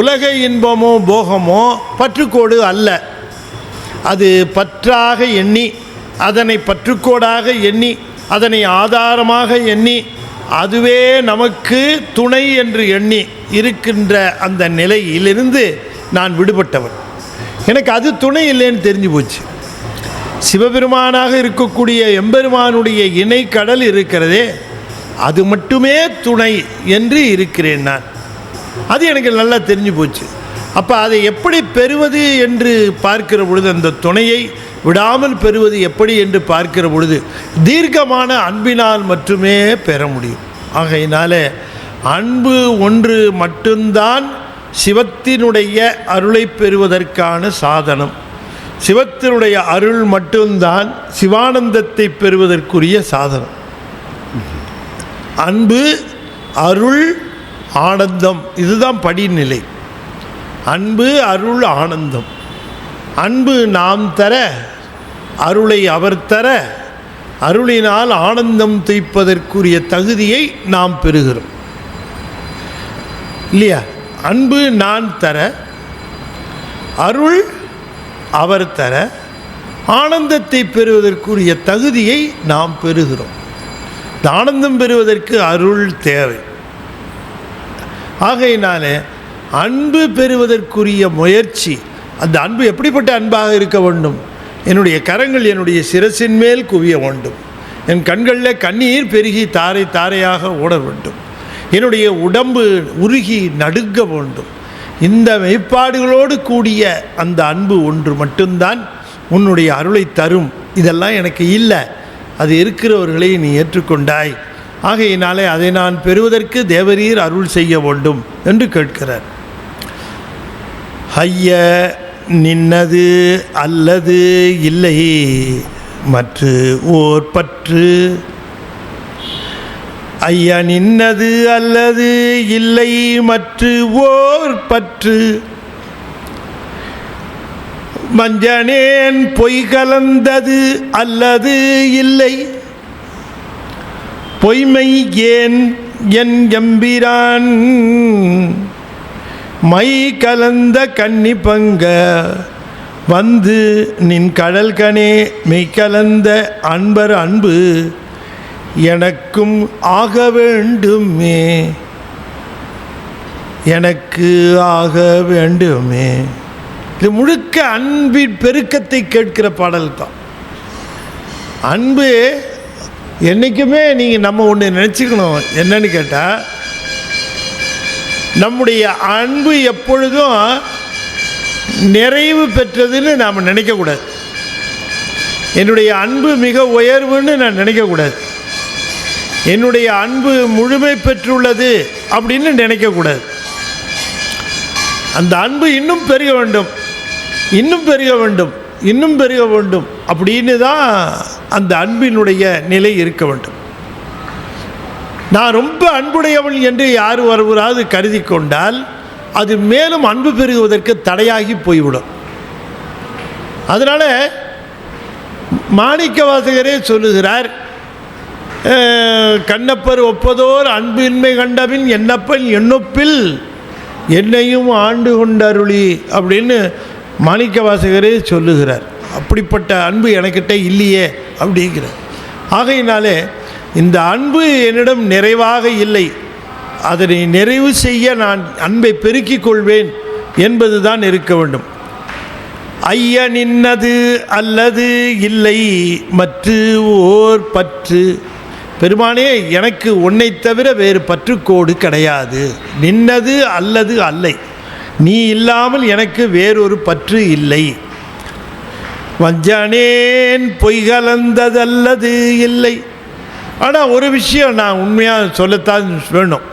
உலக இன்பமோ போகமோ பற்றுக்கோடு அல்ல. அது பற்றாக எண்ணி, அதனை பற்றுக்கோடாக எண்ணி, அதனை ஆதாரமாக எண்ணி, அதுவே நமக்கு துணை என்று எண்ணி இருக்கின்ற அந்த நிலையிலிருந்து நான் விடுபட்டவன். எனக்கு அது துணை இல்லைன்னு தெரிஞ்சு போச்சு. சிவபெருமானாக இருக்கக்கூடிய எம்பெருமானுடைய இணை கடல் இருக்கிறதே, அது மட்டுமே துணை என்று இருக்கிறேன் நான். அது எனக்கு நல்லா தெரிஞ்சு போச்சு. அப்போ அதை எப்படி பெறுவது என்று பார்க்கிற பொழுது, அந்த துணையை விடாமல் பெறுவது எப்படி என்று பார்க்கிற பொழுது தீர்க்கமான அன்பினால் மட்டுமே பெற முடியும். ஆகையினால அன்பு ஒன்று மட்டும்தான் சிவத்தினுடைய அருளை பெறுவதற்கான சாதனம். சிவத்தினுடைய அருள் மட்டும்தான் சிவானந்தத்தை பெறுவதற்குரிய சாதனம். அன்பு, அருள், ஆனந்தம், இதுதான் படிநிலை. அன்பு, அருள், ஆனந்தம். அன்பு நாம் தர, அருளை அவர் தர, அருளினால் ஆனந்தம் துய்ப்பதற்குரிய தகுதியை நாம் பெறுகிறோம் இல்லையா? அன்பு நான் தர, அருள் அவர் தர, ஆனந்தத்தை பெறுவதற்குரிய தகுதியை நாம் பெறுகிறோம். இந்த ஆனந்தம் பெறுவதற்கு அருள் தேவை. ஆகையினாலே அன்பு பெறுவதற்குரிய முயற்சி, அந்த அன்பு எப்படிப்பட்ட அன்பாக இருக்க வேண்டும்? என்னுடைய கரங்கள் என்னுடைய சிரசின் மேல் குவிய வேண்டும். என் கண்களில் கண்ணீர் பெருகி தாரை தாரையாக ஓட வேண்டும். என்னுடைய உடம்பு உருகி நடுங்க வேண்டும். இந்த மெய்ப்பாடுகளோடு கூடிய அந்த அன்பு ஒன்று மட்டும்தான் உன்னுடைய அருளை தரும். இதெல்லாம் எனக்கு இல்லை, அது இருக்கிறவர்களை நீ ஏற்றுக்கொண்டாய். ஆகையினாலே அதை நான் பெறுவதற்கு தேவரீர் அருள் செய்ய வேண்டும் என்று கேட்கிறார். ஐய நின்னது அல்லது இல்லை மற்று ஓர் பற்று. ஐயா நின்னது அல்லது இல்லை மற்று ஓர் பற்று. மஞ்சனேன் பொய் கலந்தது அல்லது இல்லை. பொய்மை ஏன் என் எம்பிரான் மை கலந்த கன்னி பங்க வந்து நின் கடல் கனே மெய் கலந்த அன்பர் அன்பு எனக்கும் ஆக வேண்டுமே, எனக்கு ஆக வேண்டுமே. இது முழுக்க அன்பின் பெருக்கத்தை கேட்கிற பாடல் தான். அன்பு என்றைக்குமே நீங்கள் நம்ம ஒன்று நினச்சிக்கணும், என்னன்னு கேட்டால், நம்முடைய அன்பு எப்பொழுதும் நிறைவு பெற்றதுன்னு நாம் நினைக்கக்கூடாது. என்னுடைய அன்பு மிக உயர்வுன்னு நான் நினைக்கக்கூடாது. என்னுடைய அன்பு முழுமை பெற்றுள்ளது அப்படின்னு நினைக்கக்கூடாது. அந்த அன்பு இன்னும் பெருக வேண்டும், இன்னும் பெருக வேண்டும், இன்னும் பெருக வேண்டும் அப்படின்னு தான் அந்த அன்பினுடைய நிலை இருக்க வேண்டும். நான் ரொம்ப அன்புடையவன் என்று யார் ஒருவராது கருதி கொண்டால் அது மேலும் அன்பு பெருகுவதற்கு தடையாகி போய்விடும். அதனால் மாணிக்கவாசகரே சொல்லுகிறார், கண்ணப்பர் ஒப்பதோர் அன்பின்மை கண்டபின் என்னப்பன் எண்ணொப்பில் என்னையும் ஆண்டு கொண்டருளி அப்படின்னு மாணிக்கவாசகரே சொல்லுகிறார். அப்படிப்பட்ட அன்பு எனக்கிட்ட இல்லையே அப்படிங்கிறார். ஆகையினாலே இந்த அன்பு என்னிடம் நிறைவாக இல்லை, அதனை நிறைவு செய்ய நான் அன்பை பெருக்கிக் கொள்வேன் என்பது தான் இருக்க வேண்டும். ஐய நின்னது அல்லது இல்லை மற்று ஓர் பற்று. பெருமானே, எனக்கு உன்னை தவிர வேறு பற்றுக்கோடு கிடையாது. நின்னது அல்லது அல்லை, நீ இல்லாமல் எனக்கு வேறொரு பற்று இல்லை. வஞ்சனேன் பொய் கலந்ததல்லது இல்லை. ஆனால் ஒரு விஷயம் நான் உண்மையாக சொல்லத்தான் வேணும்.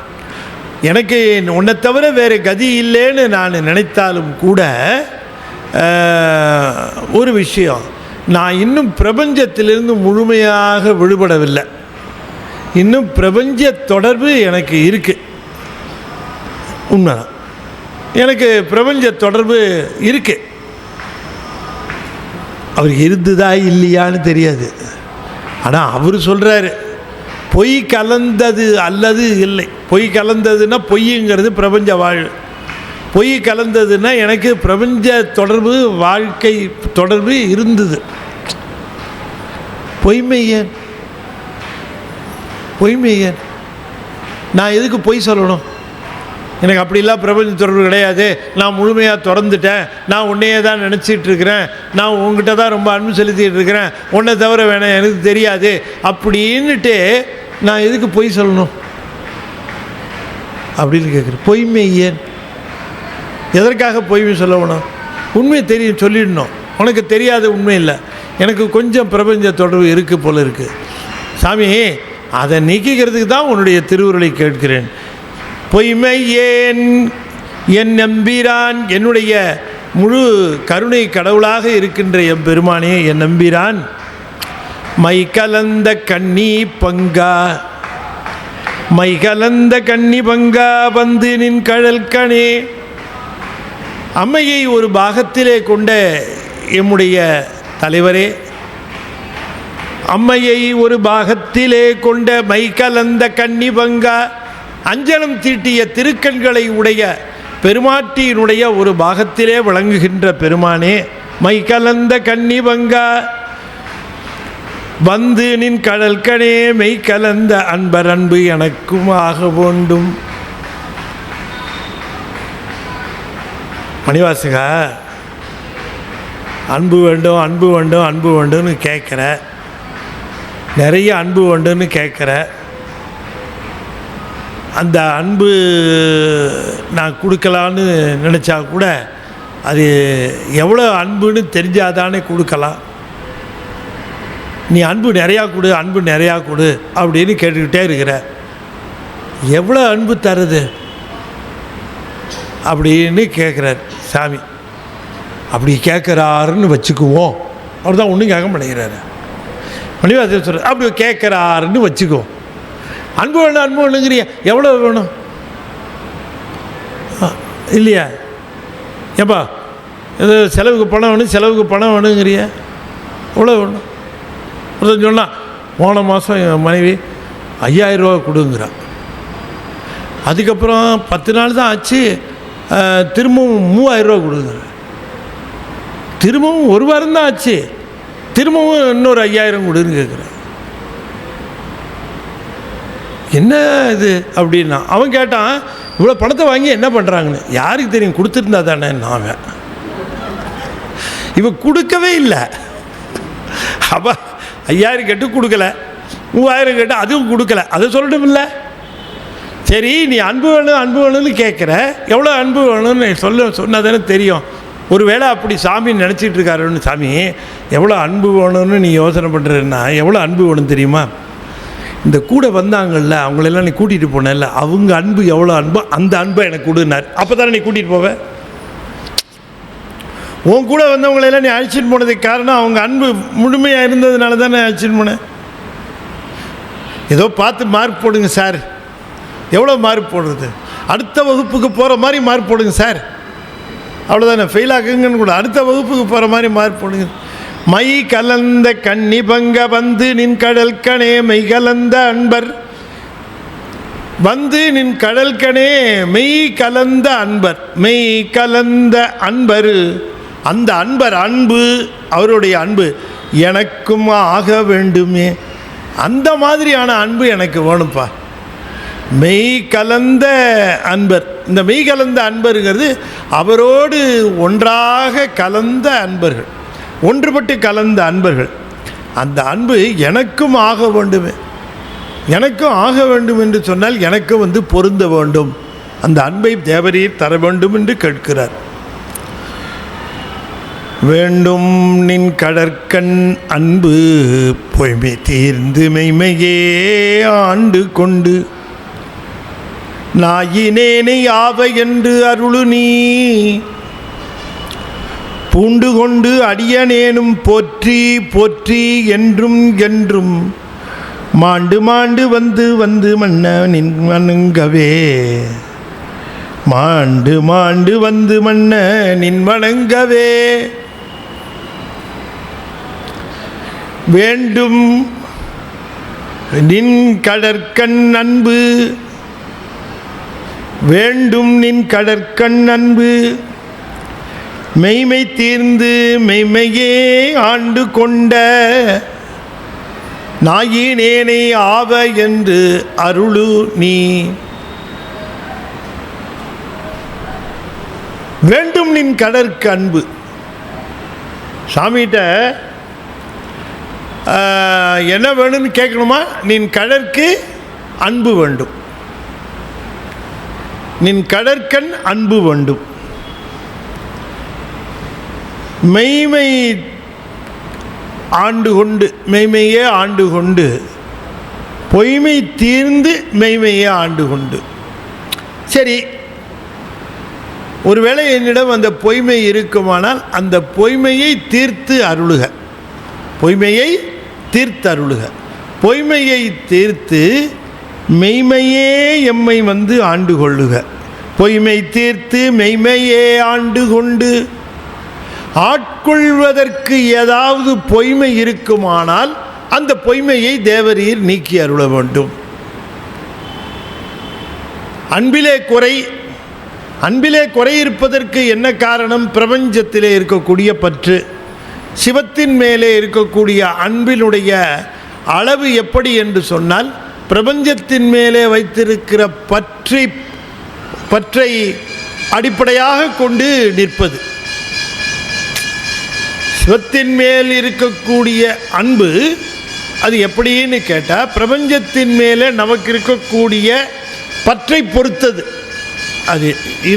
எனக்கு உன்னை தவிர வேறு கதி இல்லைன்னு நான் நினைத்தாலும் கூட ஒரு விஷயம், நான் இன்னும் பிரபஞ்சத்திலிருந்து முழுமையாக விடுபடவில்லை. இன்னும் பிரபஞ்ச தொடர்பு எனக்கு இருக்குது. உண்மைதான், எனக்கு பிரபஞ்ச தொடர்பு இருக்குது. அவர் இருந்ததா இல்லையான்னு தெரியாது. ஆனால் அவர் சொல்கிறாரு, பொய் கலந்தது அல்லது இல்லை. பொய் கலந்ததுன்னா பொய்ங்கிறது பிரபஞ்ச வாழ். பொய் கலந்ததுன்னா எனக்கு பிரபஞ்ச தொடர்பு, வாழ்க்கை தொடர்பு இருந்தது. பொய்மையன், பொய்மையன், நான் எதுக்கு பொய் சொல்லணும்? எனக்கு அப்படிலாம் பிரபஞ்ச தொடர்பு கிடையாது, நான் முழுமையாக திறந்துட்டேன், நான் உன்னையே தான் நினச்சிட்டு இருக்கிறேன், நான் உங்ககிட்ட தான் ரொம்ப அன்பு செலுத்திட்டு இருக்கிறேன், உன்னை தவிர வேணாம் எனக்கு தெரியாது அப்படின்னுட்டு நான் எதுக்கு பொய் சொல்லணும்? அப்படின்னு கேட்குற. பொய்மை ஏன்? எதற்காக பொய்மை சொல்லணும்? உண்மை தெரியும் சொல்லிடணும். உனக்கு தெரியாத உண்மை இல்லை, எனக்கு கொஞ்சம் பிரபஞ்ச தொடர்பு இருக்குது போல இருக்குது. சாமி, அதை நீக்கிக்கிறதுக்கு தான் உன்னுடைய திருவுருளை கேட்கிறேன். பொய்மை ஏன் என் நம்பிரான், என்னுடைய முழு கருணை கடவுளாக இருக்கின்ற என் பெருமானே, என் நம்பிரான், மை கலந்த கண்ணி பங்கா, மை கலந்த கண்ணி பங்கா வந்து நின் கழல் கணே. அம்மையை ஒரு பாகத்திலே கொண்ட எம்முடைய தலைவரே, அம்மையை ஒரு பாகத்திலே கொண்ட மை கலந்த கண்ணி பங்கா, அஞ்சனம் தீட்டிய திருக்கண்களை உடைய பெருமாட்டியினுடைய ஒரு பாகத்திலே விளங்குகின்ற பெருமானே, மை கலந்த கண்ணி பங்கா வந்து நின் கடல் கணே, மெய் கலந்த அன்பர் அன்பு எனக்கும் ஆக வேண்டும். மணிவாசகா, அன்பு வேண்டும் அன்பு வேண்டும் அன்பு வேண்டும்னு கேட்குற, நிறைய அன்பு வேண்டும்னு கேட்குற. அந்த அன்பு நான் கொடுக்கலான்னு நினச்சா கூட அது எவ்வளோ அன்புன்னு தெரிஞ்சாதானே கொடுக்கலாம். நீ அன்பு நிறையா கொடு, அன்பு நிறையா கொடு அப்படின்னு கேட்டுக்கிட்டே இருக்கிற. எவ்வளோ அன்பு தருது அப்படின்னு கேட்குறார் சாமி. அப்படி கேட்குறாருன்னு வச்சுக்குவோம். அவர் தான் ஒன்றும் கேட்க மாட்டேங்கிறாரு. மணிவாசகர் சொல்கிறார், அப்படி கேட்குறாருன்னு வச்சுக்குவோம். அன்பு வேணும் அன்பு வேணுங்கிறிய, எவ்வளோ வேணும் இல்லையா? ஏப்பா இது செலவுக்கு பணம் வேணும், செலவுக்கு பணம் வேணுங்கிறிய, எவ்வளோ வேணும்? ஒருத்தன் சொன்னால், போன மாதம் என் மனைவி 5000 ரூபா கொடுங்கிறான். அதுக்கப்புறம் 10 நாள் தான் ஆச்சு, திரும்பவும் 3000 ரூபா கொடுங்க. திரும்பவும் 1 வாரம் தான் ஆச்சு, திரும்பவும் இன்னொரு 5000 கொடுன்னு கேட்குறேன். என்ன இது அப்படின்னா அவன் கேட்டான், இவ்வளோ பணத்தை வாங்கி என்ன பண்ணுறாங்கன்னு. யாருக்கு தெரியும்? கொடுத்துருந்தா தானே. நான் இவன் கொடுக்கவே இல்லை. அப்போ 5000 கேட்டு கொடுக்கல, 3000 கேட்டு அதுவும் கொடுக்கல. அதை சொல்லணும் இல்லை? சரி, நீ அன்பு வேணும் அன்பு வேணும்னு கேட்குற, எவ்வளோ அன்பு வேணும்னு சொன்னால் தானே தெரியும். ஒரு வேளை அப்படி சாமி நினச்சிட்டு இருக்காருன்னு, சாமி எவ்வளோ அன்பு வேணும்னு நீ யோசனை பண்ணுறன்னா எவ்வளோ அன்பு வேணும் தெரியுமா? இந்த கூட வந்தாங்கள்ல, அவங்களெல்லாம் நீ கூட்டிகிட்டு போனல, அவங்க அன்பு எவ்வளோ அன்போ அந்த அன்பை எனக்கு கொடுனார். அப்போ தானே நீ கூட்டிகிட்டு போவ. உன் கூட வந்தவங்களெல்லாம் நீ அழைச்சிட்டு போனதுக்கு காரணம் அவங்க அன்பு முழுமையாக இருந்ததுனால தானே அழைச்சிட்டு போனேன். ஏதோ பார்த்து மார்க் போடுங்க சார். எவ்வளோ மார்க் போடுறது? அடுத்த வகுப்புக்கு போகிற மாதிரி மார்க் போடுங்க சார், அவ்வளோதானே. ஃபெயில் ஆகுங்கன்னு கூட அடுத்த வகுப்புக்கு போகிற மாதிரி மார்க் போடுங்க. மை கலந்த கண்ணி பங்க வந்து நின் கடல் கணே, மெய் கலந்த அன்பர் வந்து நின் கடல் கணே, மெய் கலந்த அன்பர், மெய் கலந்த அன்பர். அந்த அன்பர் அன்பு, அவருடைய அன்பு எனக்கும் ஆக வேண்டுமே. அந்த மாதிரியான அன்பு எனக்கு வேணும்ப்பா. மெய் கலந்த அன்பர். இந்த மெய் கலந்த அன்பருங்கிறது அவரோடு ஒன்றாக கலந்த அன்பர்கள், ஒன்றுபட்டு கலந்த அன்பர்கள். அந்த அன்பு எனக்கும் ஆக வேண்டுமே. எனக்கும் ஆக வேண்டும் என்று சொன்னால் எனக்கு பொருந்த வேண்டும். அந்த அன்பை தேவரீர் தர வேண்டும் என்று கேட்கிறார். வேண்டும் நின் கடற்கண் அன்பு பொய்மை தீர்ந்து மெய்மையே ஆண்டு கொண்டு நாயினேனை ஆவ என்று அருளு நீ பூண்டு கொண்டு அடியனேனும் போற்றி போற்றி என்றும் என்றும் மாண்டு மாண்டு வந்து வந்து மன்ன நின் வணங்கவே, மாண்டு மாண்டு வந்து மன்ன நின் வணங்கவே. வேண்டும் நின் கடற்கண் அன்பு, வேண்டும் நின் கடற்கண் அன்பு மெய்மை தீர்ந்து மெய்மையே ஆண்டு கொண்ட நாயினேனை ஆவ என்று அருளு நீ. வேண்டும் நின் கடற்கு அன்பு. சாமிகிட்ட என்ன வேணும்னு கேட்கணுமா? நின் கடற்கு அன்பு வேண்டும். நின் கடற்கண் அன்பு வேண்டும். மெய்மை ஆண்டு கொண்டு மெய்மையே ஆண்டு கொண்டு பொய்மை தீர்ந்து மெய்மையே ஆண்டு கொண்டு. சரி, ஒருவேளை என்னிடம் அந்த பொய்மை இருக்குமானால் அந்த பொய்மையை தீர்த்து அருளுக. பொய்மையை தீர்த்து அருளுக. பொய்மையை தீர்த்து மெய்மையே எம்மை வந்து ஆண்டு கொள்ளுக. பொய்மை தீர்த்து மெய்மையே ஆண்டு கொண்டு. ஆட்கொள்வதற்கு ஏதாவது பொய்மை இருக்குமானால் அந்த பொய்மையை தேவரீர் நீக்கி அருள வேண்டும். அன்பிலே குறை இருப்பதற்கு என்ன காரணம்? பிரபஞ்சத்திலே இருக்கக்கூடிய பற்று. சிவத்தின் மேலே இருக்கக்கூடிய அன்பினுடைய அளவு எப்படி என்று சொன்னால், பிரபஞ்சத்தின் மேலே வைத்திருக்கிற பற்றை அடிப்படையாக கொண்டு நிற்பது. சிவத்தின் மேல் இருக்கக்கூடிய அன்பு அது எப்படின்னு கேட்டால், பிரபஞ்சத்தின் மேலே நமக்கு இருக்கக்கூடிய பற்றை பொறுத்தது. அது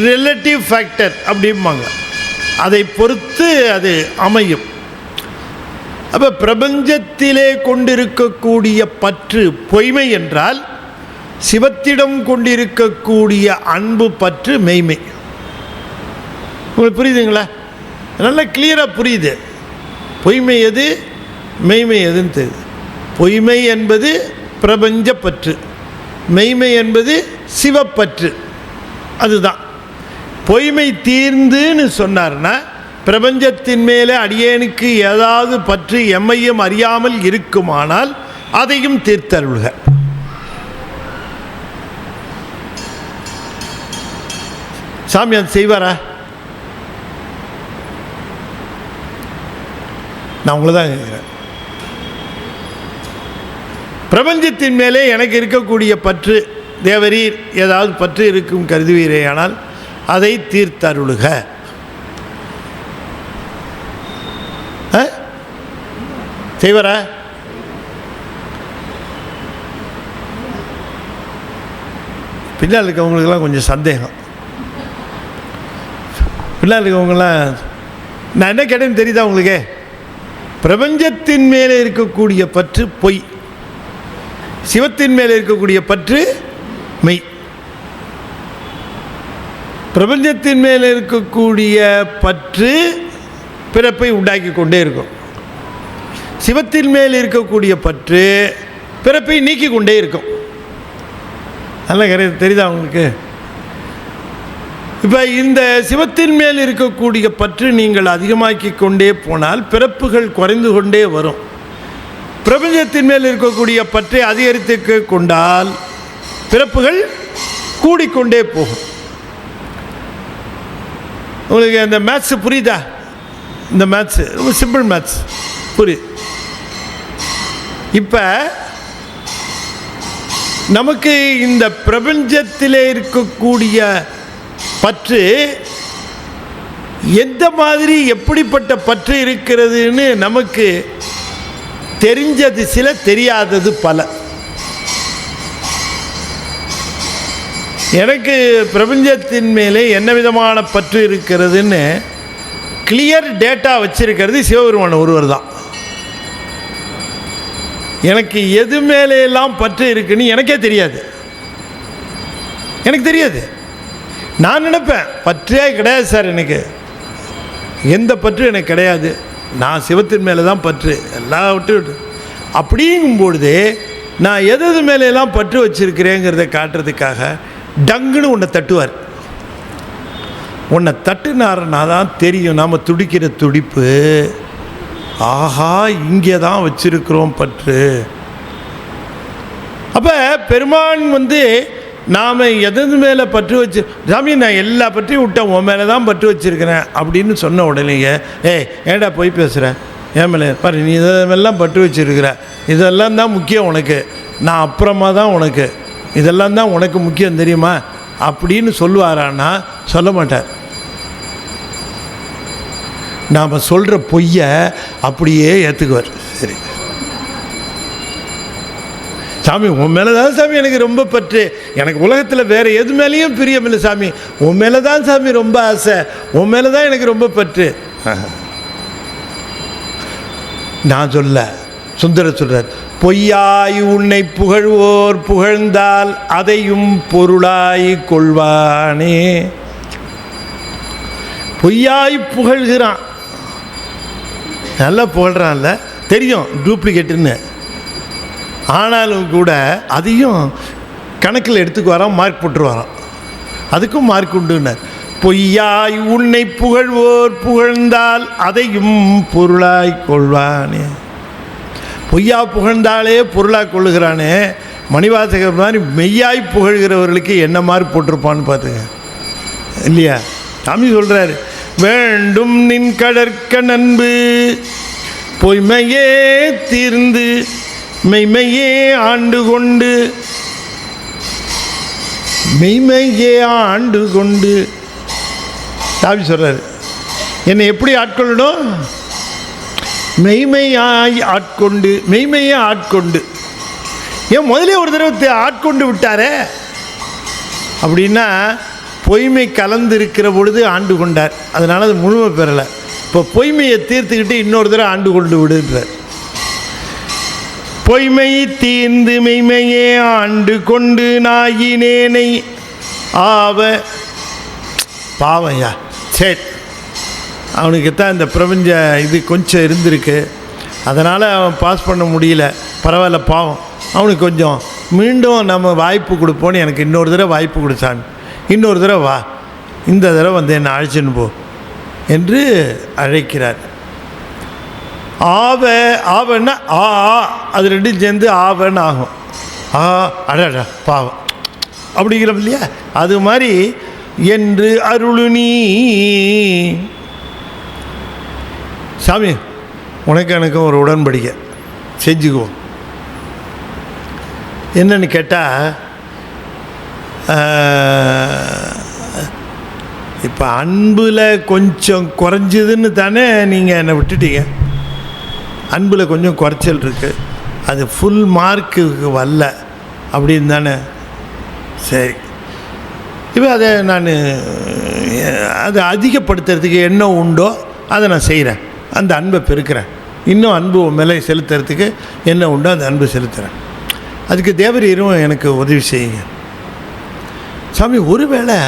ரிலேட்டிவ் ஃபேக்டர் அப்படிம்பாங்க. அதை பொறுத்து அது அமையும். அப்போ பிரபஞ்சத்திலே கொண்டிருக்கக்கூடிய பற்று பொய்மை என்றால், சிவத்திடம் கொண்டிருக்கக்கூடிய அன்பு பற்று மெய்மை. உங்களுக்கு புரியுதுங்களா? நல்லா கிளியராக புரியுது. பொய்மை எது, மெய்மை எதுன்னு தெரியுது. பொய்மை என்பது பிரபஞ்ச பற்று, மெய்மை என்பது சிவப்பற்று. அதுதான் பொய்மை தீர்ந்துன்னு சொன்னார்னா, பிரபஞ்சத்தின் மேலே அடியேனுக்கு ஏதாவது பற்று எம்மையும் அறியாமல் இருக்குமானால் அதையும் தீர்த்தருள்க. சாமி அது செய்வாரா? நான் உங்களை தான் கேட்குறேன். பிரபஞ்சத்தின் மேலே எனக்கு இருக்கக்கூடிய பற்று, தேவரீர் ஏதாவது பற்று இருக்கும் கருதுவீரே, ஆனால் அதை தீர்த்தருளுக. செய்வாரா? பின்னால் இருக்கவங்களுக்கெல்லாம் கொஞ்சம் சந்தேகம். பின்னால் இருக்கவங்களாம் நான் என்ன கேட்டேன்னு தெரியுதா உங்களுக்கு? பிரபஞ்சத்தின் மேலே இருக்கக்கூடிய பற்று பொய், சிவத்தின் மேலே இருக்கக்கூடிய பற்று மெய். பிரபஞ்சத்தின் மேலே இருக்கக்கூடிய பற்று பிறப்பை உண்டாக்கி கொண்டே இருக்கும். சிவத்தின் மேல் இருக்கக்கூடிய பற்று பிறப்பை நீக்கி கொண்டே இருக்கும். நல்லா தெரியுதா உங்களுக்கு? இப்போ இந்த சிவத்தின் மேல் இருக்கக்கூடிய பற்று நீங்கள் அதிகமாக்கி கொண்டே போனால் பிறப்புகள் குறைந்து கொண்டே வரும். பிரபஞ்சத்தின் மேல் இருக்கக்கூடிய பற்றை அதிகரித்து கொண்டால் பிறப்புகள் கூடிக்கொண்டே போகும். உங்களுக்கு இந்த மேத்ஸ் புரியுதா? இந்த மேத்ஸ் ரொம்ப சிம்பிள் மேத்ஸ் புரியுது. இப்போ நமக்கு இந்த பிரபஞ்சத்திலே இருக்கக்கூடிய பற்று எந்த மாதிரி எப்படிப்பட்ட பற்று இருக்கிறதுன்னு நமக்கு தெரிஞ்சது சில, தெரியாதது பல. எனக்கு பிரபஞ்சத்தின் மேலே என்ன விதமான பற்று இருக்கிறதுன்னு கிளியர் டேட்டா வச்சிருக்கிறது சிவபெருமான் ஒருவர் தான். எனக்கு எது மேலெல்லாம் பற்று இருக்குன்னு எனக்கே தெரியாது. எனக்கு தெரியாது. நான் நினைப்பேன் பற்றே கிடையாது சார், எனக்கு எந்த பற்று எனக்கு கிடையாது, நான் சிவத்தின் மேலே தான் பற்று எல்லாம் விட்டு. அப்படிங்கும்பொழுது நான் எது மேலெல்லாம் பற்று வச்சுருக்கிறேங்கிறத காட்டுறதுக்காக டங்குன்னு உன்னை தட்டுவார். உன்னை தட்டுனாருன்னா தான் தெரியும் நாம் துடிக்கிற துடிப்பு. ஆஹா, இங்கே தான் வச்சிருக்கிறோம் பற்று. அப்போ பெருமான் நாம் எது மேலே பற்று வச்சு, சாமி நான் எல்லா பற்றியும் விட்டேன், உன் மேலே தான் பற்று வச்சுருக்கிறேன் அப்படின்னு சொன்ன உடனேங்க, ஏண்டா போய் பேசுகிறேன், ஏன் மேலே பாரு, நீ இதெல்லாம் பற்று வச்சுருக்கிற, இதெல்லாம் தான் முக்கியம் உனக்கு, நான் அப்புறமா தான் உனக்கு, இதெல்லாம் தான் உனக்கு முக்கியம் தெரியுமா அப்படின்னு சொல்லுவாரான்னா சொல்ல மாட்டார். நாம் சொல்கிற பொய்யை அப்படியே ஏற்றுக்குவார். சரி சாமி உன் மேலே தான் சாமி எனக்கு ரொம்ப பற்று, எனக்கு உலகத்தில் வேறு எது மேலேயும் பிரியமில்லை சாமி, உன் மேலே தான் சாமி ரொம்ப ஆசை, உன் மேலே தான் எனக்கு ரொம்ப பற்று. நான் சொல்ல, சுந்தரர் சொல்கிறார், பொய்யாய் உன்னை புகழ்வோர் புகழ்ந்தால் அதையும் பொருளாய் கொள்வானே. பொய்யாய் புகழ்கிறான், நல்லா புகழ்கிறான்ல, தெரியும் டூப்ளிகேட்டுன்னு, ஆனாலும் கூட அதையும் கணக்கில் எடுத்துக்கு வரான், மார்க் போட்டு வரான், அதுக்கும் மார்க் உண்டுன்னார். பொய்யாய் உன்னை புகழ்வோர் புகழ்ந்தால் அதையும் பொருளாய் கொள்வானே. பொய்யா புகழ்ந்தாலே பொருளாக கொள்ளுகிறானே, மணிவாசகர் மாதிரி மெய்யாய் புகழ்கிறவர்களுக்கு என்ன மார்க் போட்டிருப்பான்னு பார்த்துங்க இல்லையா. சாமி சொல்கிறார், வேண்டும் நின் கடற்க நண்பு பொய்மையே தீர்ந்து மெய்மையே ஆண்டு கொண்டு, மெய்மையே ஆண்டு கொண்டு. சாமி சொல்கிறார், என்னை எப்படி ஆட்கொள்ளணும்? மெய்மையாய் ஆட்கொண்டு, மெய்மையே ஆட்கொண்டு. ஏன் முதலே ஒரு தடவை ஆட்கொண்டு விட்டாரே அப்படின்னா, பொய்மை கலந்து இருக்கிற பொழுது ஆண்டு கொண்டார், அதனால் அது முழுமை பெறலை. இப்போ பொய்மையை தீர்த்துக்கிட்டு இன்னொரு தடவை ஆண்டு கொண்டு விடுன்றார். பொய்மை தீர்ந்து மெய்மையே ஆண்டு கொண்டு நாயினேனை ஆவ. பாவையா, சரி, அவனுக்குத்தான் இந்த பிரபஞ்ச இது கொஞ்சம் இருந்திருக்கு, அதனால் அவன் பாஸ் பண்ண முடியல, பரவாயில்ல, பாவம், அவனுக்கு கொஞ்சம் மீண்டும் நம்ம வாய்ப்பு கொடுப்போன்னு எனக்கு இன்னொரு தடவை வாய்ப்பு கொடுத்தாங்க, இன்னொரு தடவை வா, இந்த தடவை வந்து என்னை அழைச்சின்னு போ என்று அழைக்கிறார். ஆவ, ஆவன்னா ஆ, அது ரெண்டும் சேர்ந்து ஆவன்னு ஆகும். ஆ அடடா பாவம் அப்படிங்கிறோம் இல்லையா, அது மாதிரி என்று அருளுனி. சாமி உனக்கு எனக்கும் ஒரு உடன்படிக்கை செஞ்சுக்குவோம். என்னன்னு கேட்டால், இப்போ அன்பில் கொஞ்சம் குறைஞ்சதுன்னு தானே நீங்கள் என்னை விட்டுட்டீங்க. அன்பில் கொஞ்சம் குறைச்சல் இருக்குது, அது ஃபுல் மார்க்குக்கு வரல அப்படின்னு தானே. சரி, இப்போ அதை நான் அதை அதிகப்படுத்துறதுக்கு என்ன உண்டோ அதை நான் செய்கிறேன், அந்த அன்பை பெருக்கிறேன், இன்னும் அன்பு மேலே செலுத்துறதுக்கு என்ன உண்டோ அந்த அன்பு செலுத்துகிறேன். அதுக்கு தேவரீரும் எனக்கு உதவி செய்யுங்க. சாமி, ஒருவேளை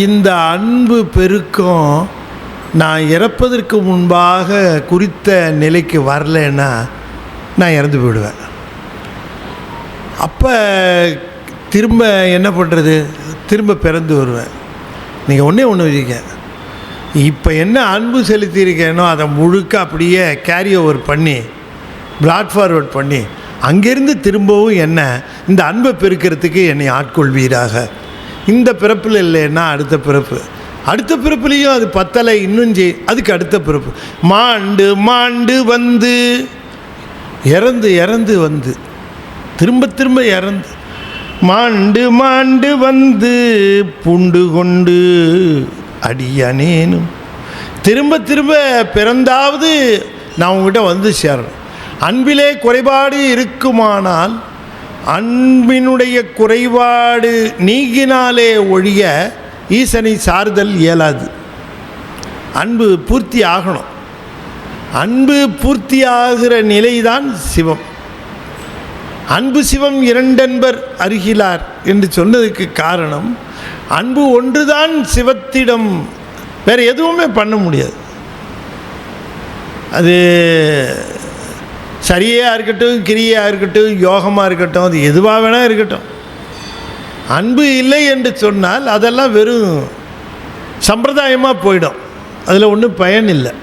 இந்த அன்பு பெருக்கம் நான் இறப்பதற்கு முன்பாக குறித்த நிலைக்கு வரலைன்னா நான் இறந்து போயிடுவேன். அப்போ திரும்ப என்ன பண்ணுறது? திரும்ப பிறந்து வருவேன். நீங்கள் ஒன்று வச்சுக்க, இப்போ என்ன அன்பு செலுத்தியிருக்கேனோ அதை முழுக்க அப்படியே கேரி ஓவர் பண்ணி பிராட் ஃபார்வர்ட் பண்ணி அங்கேருந்து திரும்பவும் என்ன இந்த அன்பை பெருக்கிறதுக்கு என்னை ஆட்கொள்வீராக. இந்த பிறப்பில் இல்லைன்னா அடுத்த பிறப்பு, அடுத்த பிறப்புலேயும் அது பத்தலை, இன்னும் அதுக்கு அடுத்த பிறப்பு, மாண்டு மாண்டு வந்து இறந்து இறந்து வந்து திரும்ப திரும்ப இறந்து மாண்டு மாண்டு வந்து பூண்டு கொண்டு அடியானேனும். திரும்ப திரும்ப பிறந்தாவது நான் உங்ககிட்ட வந்து சேரணும். அன்பிலே குறைபாடு இருக்குமானால் அன்பினுடைய குறைபாடு நீங்கினாலே ஒழிய ஈசனை சார்தல் இயலாது. அன்பு பூர்த்தி ஆகணும். அன்பு பூர்த்தி ஆகிற நிலைதான் சிவம். அன்பு சிவம் இரண்டென்பர் அருகிலார் என்று சொன்னதுக்கு காரணம், அன்பு ஒன்றுதான் சிவத்திடம், வேறு எதுவுமே பண்ண முடியாது. அது சரியாக இருக்கட்டும், கிரியாக இருக்கட்டும், யோகமாக இருக்கட்டும், அது எதுவாக வேணால் இருக்கட்டும். அன்பு இல்லை என்று சொன்னால் அதெல்லாம் வெறும் சம்பிரதாயமாக போயிடும், அதில் ஒன்றும் பயன் இல்லை.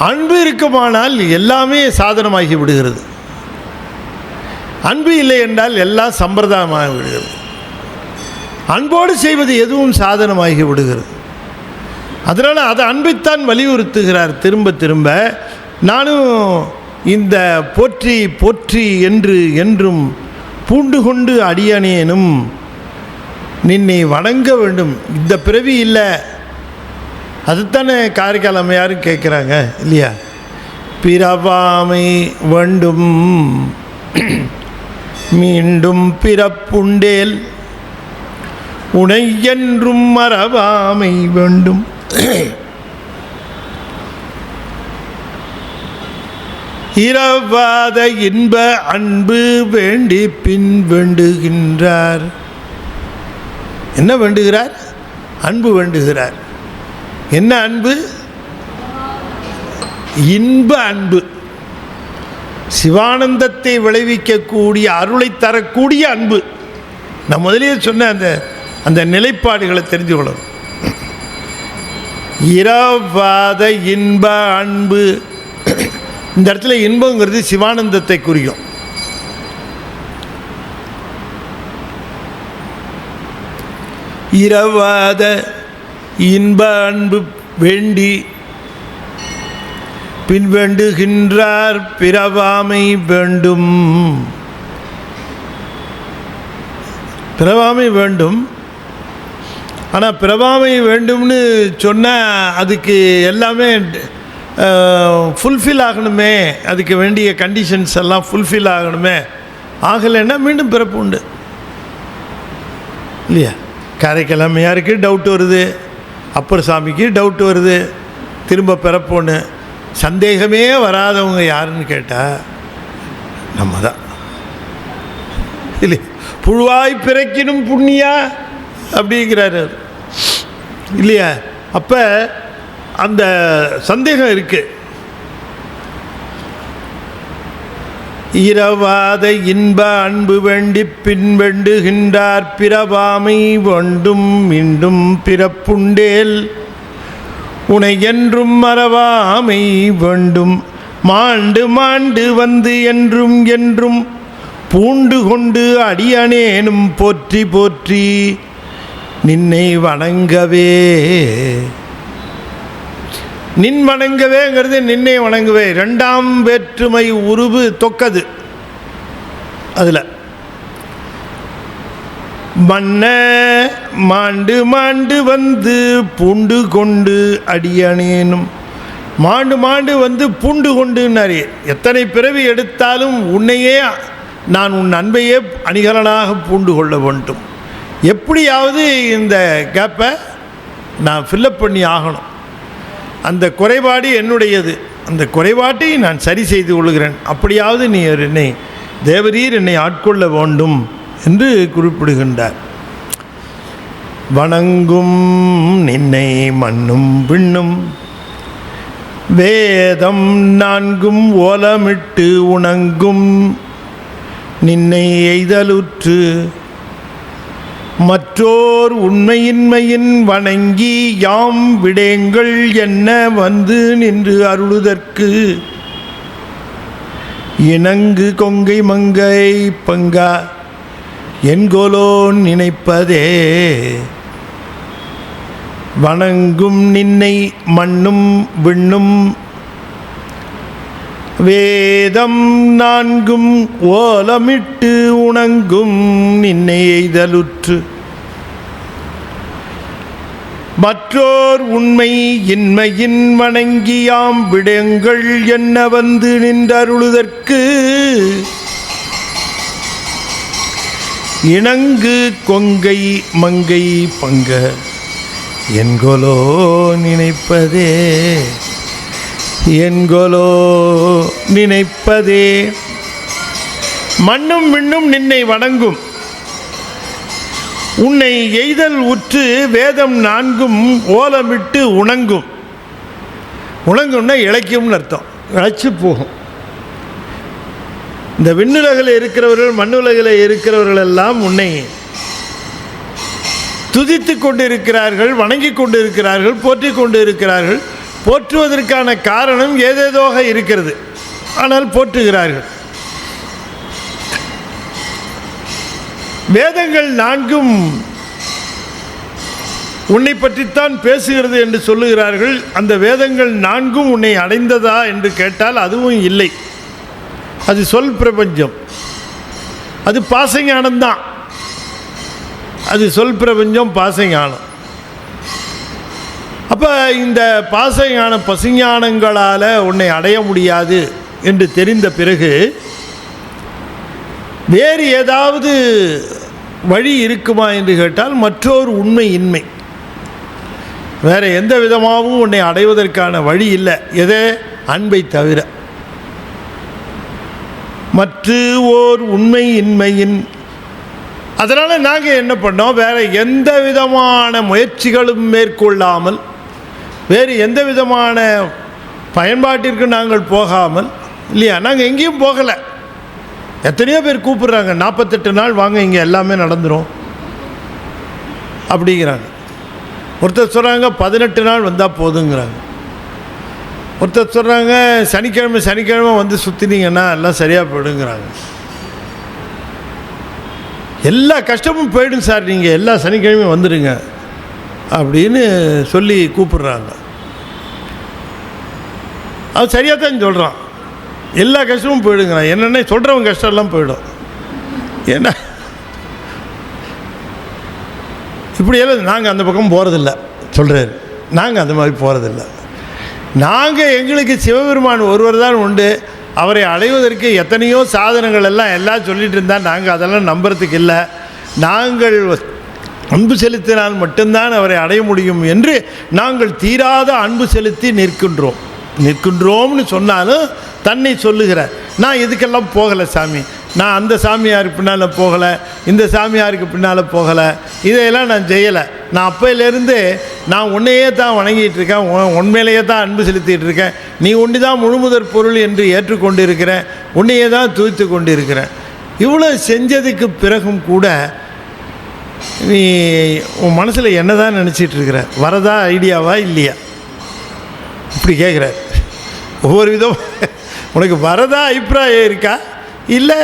அன்பு இருக்குமானால் எல்லாமே சாதனமாகி விடுகிறது. அன்பு இல்லை என்றால் எல்லாம் சம்பிரதாயமாக விடுகிறது. அன்போடு செய்வது எதுவும் சாதனமாகி விடுகிறது. அதனால் அது அன்பைத்தான் வலியுறுத்துகிறார் திரும்ப திரும்ப. நானும் இந்த போற்றி போற்றி என்று என்றும் பூண்டு கொண்டு அடியனேனும் நின்னை வணங்க வேண்டும். இந்த பிறவி இல்லை, அதுதானே காரைக்கால் அம்மையாரும் கேட்குறாங்க இல்லையா? பிறவாமை வேண்டும் மீண்டும் பிறப்புண்டேல் உனை என்றும் மறவாமை வேண்டும். இரவாத இன்ப அன்பு வேண்டி பின் வேண்டுகின்றார். என்ன வேண்டுகிறார்? அன்பு வேண்டுகிறார். என்ன அன்பு? இன்ப அன்பு, சிவானந்தத்தை விளைவிக்கக்கூடிய, அருளை தரக்கூடிய அன்பு. நான் முதலியே சொன்ன அந்த நிலைப்பாடுகளை தெரிஞ்சு கொள்ளணும். இரவாத இன்ப அன்பு, இந்த இடத்துல இன்பங்கிறது சிவானந்தத்தை குறிக்கும். இரவாத இன்ப அன்பு வேண்டி பின் வேண்டுகின்றார் பிறவாமை வேண்டும். பிறவாமை வேண்டும். ஆனால் பிறவாமை வேண்டும்னு சொன்னால் அதுக்கு எல்லாமே ஃபுல்ஃபில் ஆகணுமே, அதுக்கு வேண்டிய கண்டிஷன்ஸ் எல்லாம் ஃபுல்ஃபில் ஆகணுமே. ஆகலைன்னா மீண்டும் பிறப்பு உண்டு இல்லையா? காரைக்கிழமையாருக்கு டவுட் வருது, அப்பர் சாமிக்கு டவுட் வருது, திரும்ப பிறப்போன்னு. சந்தேகமே வராதவங்க யாருன்னு கேட்டால் நம்ம தான் இல்லையா? புழுவாய் பிறக்கினும் புண்ணியா அப்படிங்கிறாரு இல்லையா? அப்போ அந்த சந்தேகம் இருக்கு. இரவாத இன்ப அன்பு வேண்டி பின் வேண்டுகின்றார் பிறவாமை வேண்டும். மீண்டும் பிறப்புண்டேல் உனை என்றும் மறவாமை வேண்டும். மாண்டு மாண்டு வந்து என்றும் என்றும் பூண்டு கொண்டு அடியனேனும் போற்றி போற்றி நின்னை வணங்கவே. நின் வணங்கவேங்கிறது நின்னை வணங்கவே. ரெண்டாம் வேற்றுமை உருவு தொக்கது. அதில் மன்ன மாண்டு மாண்டு வந்து பூண்டு கொண்டு அடியனேனும். மாண்டு மாண்டு வந்து பூண்டு கொண்டுன்னாரு. எத்தனை பிறவி எடுத்தாலும் உன்னையே, நான் உன் அன்பையே அணிகலனாக பூண்டு கொள்ள வேண்டும். எப்படியாவது இந்த கேப்பை நான் ஃபில்லப் பண்ணி ஆகணும். அந்த குறைபாடு என்னுடையது, அந்த குறைபாட்டை நான் சரி செய்து கொள்கிறேன். அப்படியாவது நீ என்னை தேவரீர் என்னை ஆட்கொள்ள வேண்டும் என்று குறிப்பிடுகின்றார். வணங்கும் நின்னை மண்ணும் விண்ணும் வேதம் நான்கும் ஓலமிட்டு உணங்கும் நின்னை எய்தலுற்று மற்றோர் உண்மையின்மையின் வணங்கி யாம் விடேங்கள் என்ன வந்து நின்று அருளுதற்கு இணங்கு கொங்கை மங்கை பங்கா என்கொலோ நினைப்பதே. வணங்கும் நின்னை மண்ணும் விண்ணும் வேதம் நான்கும் ஓலமிட்டு உணங்கும் நின்னை எய்தலுற்று மற்றோர் உண்மை இன்மையின் வணங்கியாம் விடங்கள் என்ன வந்து நின்றருளுதற்கு இணங்கு கொங்கை மங்கை பங்க என்கொலோ நினைப்பதே. என்கொலோ நினைப்பதே. மண்ணும் விண்ணும் நின்னை வணங்கும், உன்னை எய்தல் உற்று வேதம் நான்கும் ஓலமிட்டு உணங்கும். உணங்கும்னா இழைக்கும்னு அர்த்தம், இழைச்சி போகும். இந்த விண்ணுலகில் இருக்கிறவர்கள் மண்ணுலகில் இருக்கிறவர்கள் எல்லாம் உன்னை துதித்து கொண்டு இருக்கிறார்கள், வணங்கி கொண்டு இருக்கிறார்கள், போற்றி கொண்டு இருக்கிறார்கள். போற்றுவதற்கான காரணம் ஏதேதோக இருக்கிறது, ஆனால் போற்றுகிறார்கள். வேதங்கள் நான்கும் உன்னை பற்றித்தான் பேசுகிறது என்று சொல்லுகிறார்கள். அந்த வேதங்கள் நான்கும் உன்னை அடைந்ததா என்று கேட்டால் அதுவும் இல்லை. அது சொல் பிரபஞ்சம், அது பாசஞானம்தான். அது சொல் பிரபஞ்சம், பாசஞானம். அப்போ இந்த பாசஞான பசுஞானங்களால் உன்னை அடைய முடியாது என்று தெரிந்த பிறகு வேறு ஏதாவது வழி இருக்குமா என்று கேட்டால் மற்றொரு உண்மை இன்மை. வேறு எந்த விதமாகவும் உன்னை அடைவதற்கான வழி இல்லை, எதே அன்பை தவிர. மற்ற ஓர் உண்மை இன்மையின். அதனால் நாங்கள் என்ன பண்ணோம், வேறு எந்த விதமான முயற்சிகளும் மேற்கொள்ளாமல், வேறு எந்த விதமான பயன்பாட்டிற்கு நாங்கள் போகாமல், இல்லையா, நாங்கள் எங்கேயும் போகலை. எத்தனையோ பேர் கூப்பிட்றாங்க, 48 நாள் வாங்க, இங்கே எல்லாமே நடந்துடும் அப்படிங்கிறாங்க. ஒருத்தர் சொல்கிறாங்க 18 நாள் வந்தால் போதுங்கிறாங்க. ஒருத்தர் சொல்கிறாங்க சனிக்கிழமை வந்து சுற்றினீங்கன்னா எல்லாம் சரியாக போயிடுங்கிறாங்க. எல்லா கஷ்டமும் போயிடும் சார், நீங்கள் எல்லா சனிக்கிழமையும் வந்துடுங்க அப்படின்னு சொல்லி கூப்பிடுறாங்க. அது சரியாக தான் சொல்கிறான், எல்லா கஷ்டமும் போயிடுங்கிறான். என்னென்ன சொல்கிறவங்க கஷ்டம்லாம் போயிடும். ஏன்னா இப்படியெல்லாம் நாங்கள் அந்த பக்கம் போகிறதில்ல சொல்கிறாரு. நாங்கள் அந்த மாதிரி போகிறதில்ல. நாங்கள் எங்களுக்கு சிவபெருமான் ஒருவர் தான் உண்டு. அவரை அடைவதற்கு எத்தனையோ சாதனங்கள் எல்லாம் சொல்லிகிட்டு இருந்தால் நாங்கள் அதெல்லாம் நம்புறதுக்கு இல்லை. நாங்கள் அன்பு செலுத்தினால் மட்டும்தான் அவரை அடைய முடியும் என்று நாங்கள் தீராத அன்பு செலுத்தி நிற்கின்றோம்னு சொன்னாலும் தன்னை சொல்லுகிறார். நான் இதுக்கெல்லாம் போகலை சாமி, நான் அந்த சாமியாருக்கு பின்னால் போகலை, இந்த சாமியாருக்கு பின்னால் போகலை, இதையெல்லாம் நான் செய்யலை. நான் அப்பையிலேருந்து நான் உன்னையே தான் வணங்கிட்டு இருக்கேன், உண்மையிலேயே தான் அன்பு செலுத்திட்டு இருக்கேன். நீ ஒன்று தான் முழுமுதற் பொருள் என்று ஏற்றுக்கொண்டு இருக்கிறேன், உன்னையே தான் துதித்து கொண்டு இருக்கிறேன். இவ்வளோ செஞ்சதுக்கு பிறகும் கூட நீ உன் மனசில் என்ன தான் நினச்சிட்டு இருக்கிற, வரதா ஐடியாவா இல்லையா இப்படி கேட்குறார். ஒவ்வொரு விதம் உனக்கு வரதா அபிப்பிராயம் இருக்கா, இல்லை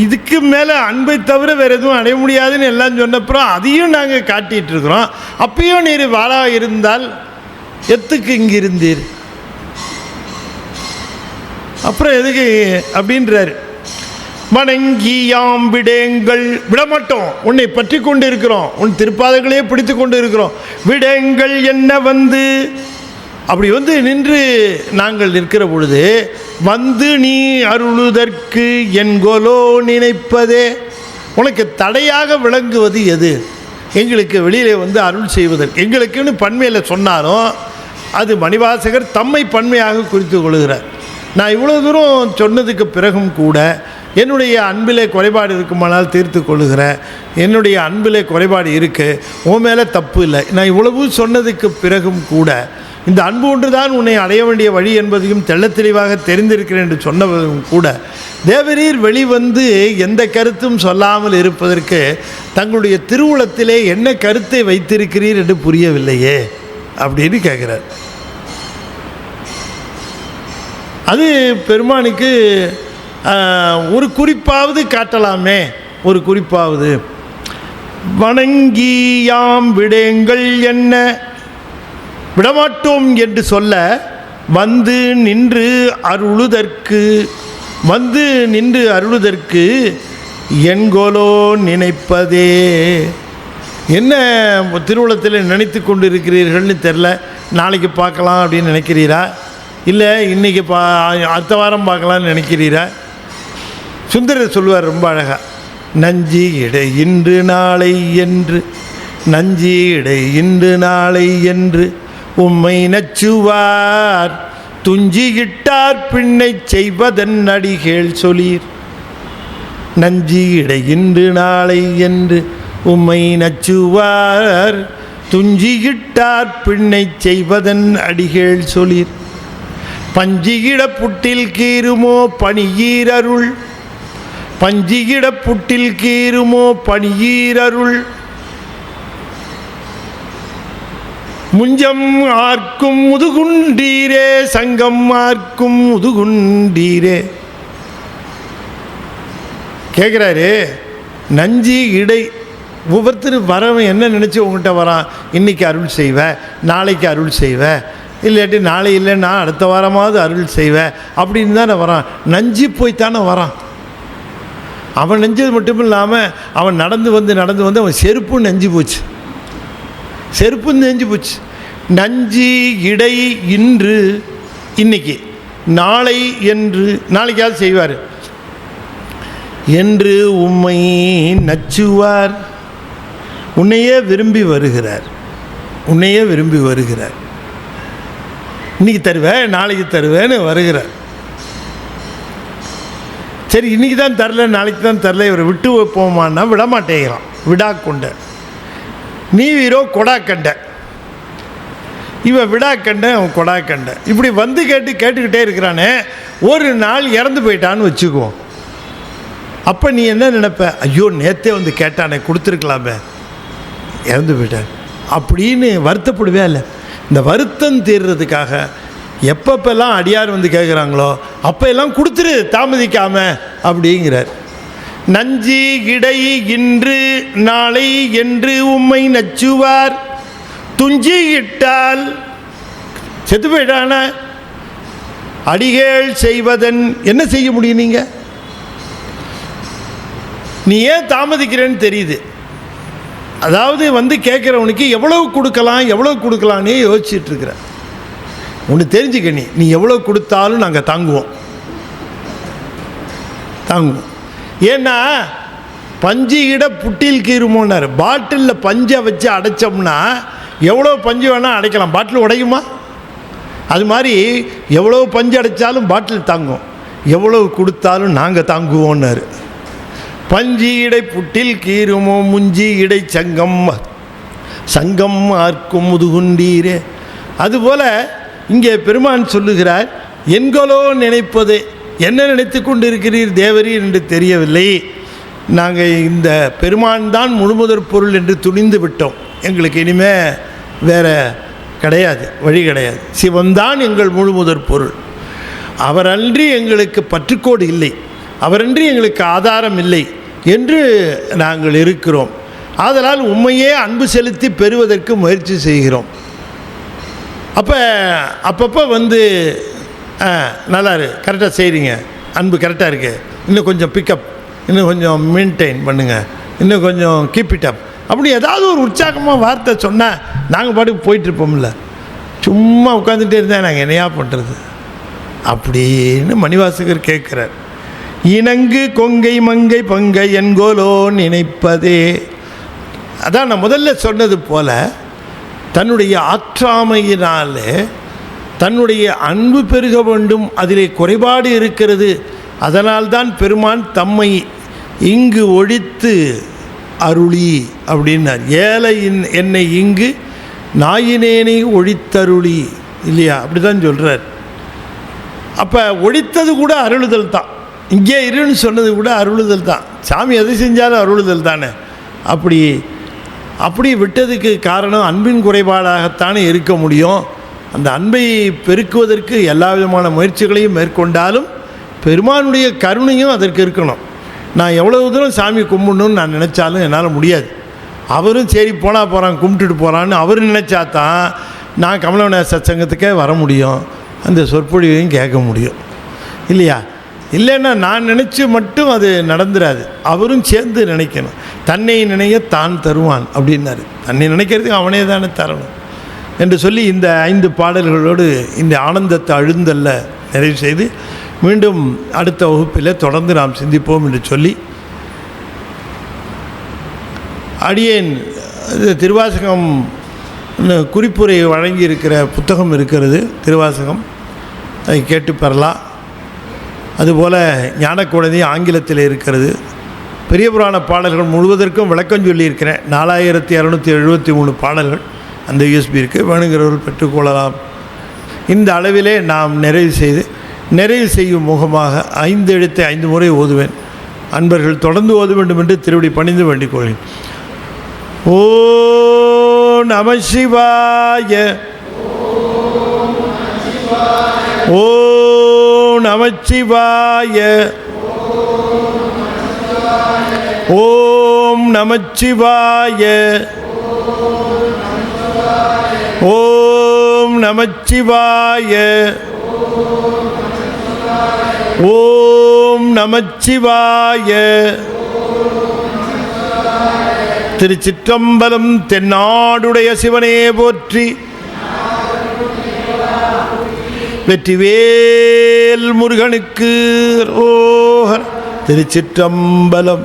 இதுக்கு மேலே அன்பை தவிர வேறு எதுவும் அடைய முடியாதுன்னு எல்லாம் சொன்னப்புறம் அதையும் நாங்கள் காட்டிகிட்டு இருக்கிறோம். அப்பயும் நீர் வாழா இருந்தால் எத்துக்கு இங்கே இருந்தீர், அப்புறம் எதுக்கு அப்படின்றாரு. வணங்கியாம் விடேங்கள், விடமாட்டோம், உன்னை பற்றி கொண்டு இருக்கிறோம், உன் திருப்பாதங்களையே பிடித்து கொண்டு இருக்கிறோம். விடேங்கள் என்ன வந்து அப்படி வந்து நின்று நாங்கள் நிற்கிற பொழுது வந்து நீ அருளுதற்கு என்கொலோ நினைப்பதே. உனக்கு தடையாக விளங்குவது எது? எங்களுக்கு வெளியிலே வந்து அருள் செய்வதற்கு. எங்களுக்குன்னு பன்மையில் சொன்னாலும் அது மணிவாசகர் தம்மை பன்மையாக குறித்து கொள்கிறார். நான் இவ்வளோ தூரம் சொன்னதுக்கு பிறகும் கூட என்னுடைய அன்பிலே குறைபாடு இருக்குமானால் தீர்த்து கொள்ளுகிறேன். என்னுடைய அன்பிலே குறைபாடு இருக்குது, உன் மேலே தப்பு இல்லை. நான் இவ்வளவு சொன்னதுக்கு பிறகும் கூட இந்த அன்பு ஒன்று தான் உன்னை அடைய வேண்டிய வழி என்பதையும் தெள்ளத் தெளிவாக தெரிந்திருக்கிறேன் என்று சொன்னவரும் கூட தேவரீர் வெளிவந்து எந்த கருத்தும் சொல்லாமல் இருப்பதற்கு தங்களுடைய திருவுளத்திலே என்ன கருத்தை வைத்திருக்கிறீர் என்று புரியவில்லையே அப்படின்னு கேட்குறார். அது பெருமானுக்கு ஒரு குறிப்பாவது காட்டலாமே, ஒரு குறிப்பாவது. வணங்கியாம் விடேங்கள் என்ன விடமாட்டோம் என்று சொல்ல வந்து நின்று அருளுதற்கு என்கொலோ நினைப்பதே. என்ன திருவுளத்தில் நினைத்து கொண்டு இருக்கிறீர்கள்னு தெரில. நாளைக்கு பார்க்கலாம் அப்படின்னு நினைக்கிறீரா, இல்லை இன்றைக்கி அடுத்த வாரம் பார்க்கலான்னு நினைக்கிறீரா? சுந்தரர் சொல்லுவார் ரொம்ப அழகாக, நஞ்சி இடை இன்று நாளை என்று, நஞ்சி இடை இன்று நாளை என்று உம்மை நச்சுவார் துஞ்சியிட்டார் பின்னை செய்வதன் அடிகேள் சொலீர். நஞ்சி இடை இன்று நாளை என்று உம்மை நச்சுவார் துஞ்சியிட்டார் பின்னை செய்வதன் அடிகேள் சொலீர். பஞ்சியிட புட்டில் கீருமோ பணியீரருள், பஞ்சியிட புட்டில் கீருமோ பணியீரருள். முஞ்சம் ஆர்க்கும் முதுகுண்டீரே சங்கம் ஆர்க்கும் முதுகுண்டீரே. கேட்குறாரு, நஞ்சி இடை. ஒவ்வொருத்தர் வரவன் என்ன நினச்சி உங்கள்கிட்ட வரான், இன்றைக்கி அருள் செய்வேன், நாளைக்கு அருள் செய்வேன், இல்லாட்டி நாளை இல்லைன்னா அடுத்த வாரமாவது அருள் செய்வேன் அப்படின்னு தானே வரான். நஞ்சி போய்த்தானே வரான். அவன் நெஞ்சது மட்டும் இல்லாமல் அவன் நடந்து வந்து அவன் செருப்பும் நெஞ்சு போச்சு, செருப்பு நெஞ்சு போச்சு. நஞ்சி இடை இன்று இன்னைக்கு, நாளை என்று நாளைக்காவது செய்வார். என்று உம்மை நச்சுவார். உன்னையே விரும்பி வருகிறார், உன்னையே விரும்பி வருகிறார். இன்னைக்கு தருவேன், நாளைக்கு தருவேன்னு வருகிறார். சரி, இன்றைக்கி தான் தரல, நாளைக்கு தான் தரல, இவரை விட்டு வைப்போமான்னா விடமாட்டேங்கிறான். விடா கொண்ட நீ வீரோ கொடா கண்ட, இவன் விடா கண்ட, அவன் கொடா கண்ட. இப்படி வந்து கேட்டுக்கிட்டே இருக்கிறானே, ஒரு நாள் இறந்து போயிட்டான்னு வச்சுக்குவோம். அப்போ நீ என்ன நினைப்ப? ஐயோ, நேற்றே வந்து கேட்டானே, கொடுத்துருக்கலாமே, இறந்து போயிட்டான் அப்படின்னு வருத்தப்படுவே இல்லை? இந்த வருத்தம் தீர்றதுக்காக எப்பப்பெல்லாம் அடியார் வந்து கேட்குறாங்களோ அப்போ எல்லாம் கொடுத்துரு, தாமதிக்காம அப்படிங்கிறார். நஞ்சி இடை இன்று நாளை என்று உம்மை நச்சுவார். துஞ்சி இட்டால் செத்து போயிட்டான அடிகள் செய்வதன் என்ன செய்ய முடியும்? நீ ஏன் தாமதிக்கிறேன்னு தெரியுது. அதாவது வந்து கேட்குறவனுக்கு எவ்வளவு கொடுக்கலான்னே யோசிச்சுட்டு இருக்கிற. ஒன்று தெரிஞ்சுக்க, நீ எவ்வளோ கொடுத்தாலும் நாங்கள் தாங்குவோம். ஏன்னா பஞ்சு இட புட்டில் கீறுமோன்னார். பாட்டிலில் பஞ்சை வச்சு அடைச்சோம்னா எவ்வளோ பஞ்சு வேணால் அடைக்கலாம், பாட்டில் உடையுமா? அது மாதிரி எவ்வளோ பஞ்சு அடைச்சாலும் பாட்டில் தாங்கும், எவ்வளோ கொடுத்தாலும் நாங்கள் தாங்குவோன்னாரு. பஞ்சு இடை புட்டில் கீறுமோ முஞ்சி இடை சங்கம் ஆர்க்கும் முதுகுண்டீரே. அதுபோல் இங்கே பெருமான் சொல்லுகிறார், என்கொலோ நினைப்பது, என்ன நினைத்து கொண்டு இருக்கிறீர் தேவரீர் என்று தெரியவில்லை. நாங்கள் இந்த பெருமான் தான் முழுமுதற் பொருள் என்று துணிந்து விட்டோம். எங்களுக்கு இனிமே வேறு கிடையாது, வழி கிடையாது. சிவன்தான் எங்கள் முழுமுதற் பொருள். அவரன்றி எங்களுக்கு பற்றுக்கோடு இல்லை, அவரன்றி எங்களுக்கு ஆதாரம் இல்லை என்று நாங்கள் இருக்கிறோம். ஆதலால் உண்மையே அன்பு செலுத்தி பெறுவதற்கு முயற்சி செய்கிறோம். அப்பப்போ வந்து நல்லா கரெக்டாக செய்கிறீங்க, அன்பு கரெக்டாக இருக்குது, இன்னும் கொஞ்சம் பிக்கப், இன்னும் கொஞ்சம் மெயின்டைன் பண்ணுங்கள், இன்னும் கொஞ்சம் கீப் இட் அப் அப்படி ஏதாவது ஒரு உற்சாகமாக வார்த்தை சொன்னால் நாங்கள் பாட்டுக்கு போயிட்டுருப்போம்ல. சும்மா உட்காந்துட்டே இருந்தால் நாங்கள் என்னையா பண்ணுறது அப்படின்னு மணிவாசகர் கேட்குறார். இணங்கு கொங்கை மங்கை பங்கை என்கோலோ நினைப்பதே. அதான் நான் முதல்ல சொன்னது போல் தன்னுடைய ஆற்றாமையினாலே தன்னுடைய அன்பு பெருக வேண்டும், அதிலே குறைபாடு இருக்கிறது. அதனால்தான் பெருமான் தம்மை இங்கு ஒழித்து அருளி அப்படின்னார். ஏழை என்னை இங்கு நாயினேனை ஒழித்தருளி இல்லையா, அப்படி தான் சொல்கிறார். அப்போ ஒழித்தது கூட அருளுதல் தான், இங்கே இருன்னு சொன்னது கூட அருளுதல் தான். சாமி எதை செஞ்சாலும் அருளுதல் தானே. அப்படி விட்டதுக்கு காரணம் அன்பின் குறைபாடாகத்தானே இருக்க முடியும். அந்த அன்பை பெருக்குவதற்கு எல்லா விதமான முயற்சிகளையும் மேற்கொண்டாலும் பெருமானுடைய கருணையும் அதற்கு இருக்கணும். நான் எவ்வளவு தூரம் சாமி கும்பிடணும்னு நான் நினச்சாலும் என்னால் முடியாது. அவரும் சரி போனால் போகிறான், கும்பிட்டுட்டு போகிறான்னு அவர் நினச்சா தான் நான் கமலவன சத்சங்கத்துக்கே வர முடியும், அந்த சொற்பொழிவையும் கேட்க முடியும் இல்லையா? இல்லைன்னா நான் நினச்சி மட்டும் அது நடந்துடாது, அவரும் சேர்ந்து நினைக்கணும். தன்னை நினைய தான் தருவான் அப்படின்னாரு. தன்னை நினைக்கிறதுக்கு அவனே தானே தரணும் என்று சொல்லி இந்த 5 பாடல்களோடு இந்த ஆனந்தத்தை அழுந்தல்ல நிறைவு செய்து மீண்டும் அடுத்த வகுப்பில் தொடர்ந்து நாம் சிந்திப்போம் என்று சொல்லி, அடியேன் திருவாசகம் குறிப்புரை வழங்கியிருக்கிற புத்தகம் இருக்கிறது, திருவாசகம், அதை கேட்டு பெறலாம். அதுபோல் ஞானக்குழந்தை ஆங்கிலத்தில் இருக்கிறது. பெரிய புராண பாடல்கள் முழுவதற்கும் விளக்கம் சொல்லியிருக்கிறேன். 4673 பாடல்கள் அந்த யூஎஸ்பி இருக்குது, வேணுங்கிறவர்கள் பெற்றுக்கொள்ளலாம். இந்த அளவிலே நாம் நிறைவு செய்யும் முகமாக 5 எழுத்தை 5 முறை ஓதுவேன். அன்பர்கள் தொடர்ந்து ஓத வேண்டும் என்று திருவடி பணிந்து வேண்டிக் கொள்கிறேன். ஓ நம சிவாய, ஓ நமச்சிவாய, ஓம் நமச்சிவாய, ஓம் நமச்சிவாய, ஓம் நமச்சிவாய. திருச்சிற்றம்பலம். தென்னாடுடைய சிவனே போற்றி. வெற்றிவேல் முருகனுக்கு ரோஹர். திருச்சிற்றம்பலம்.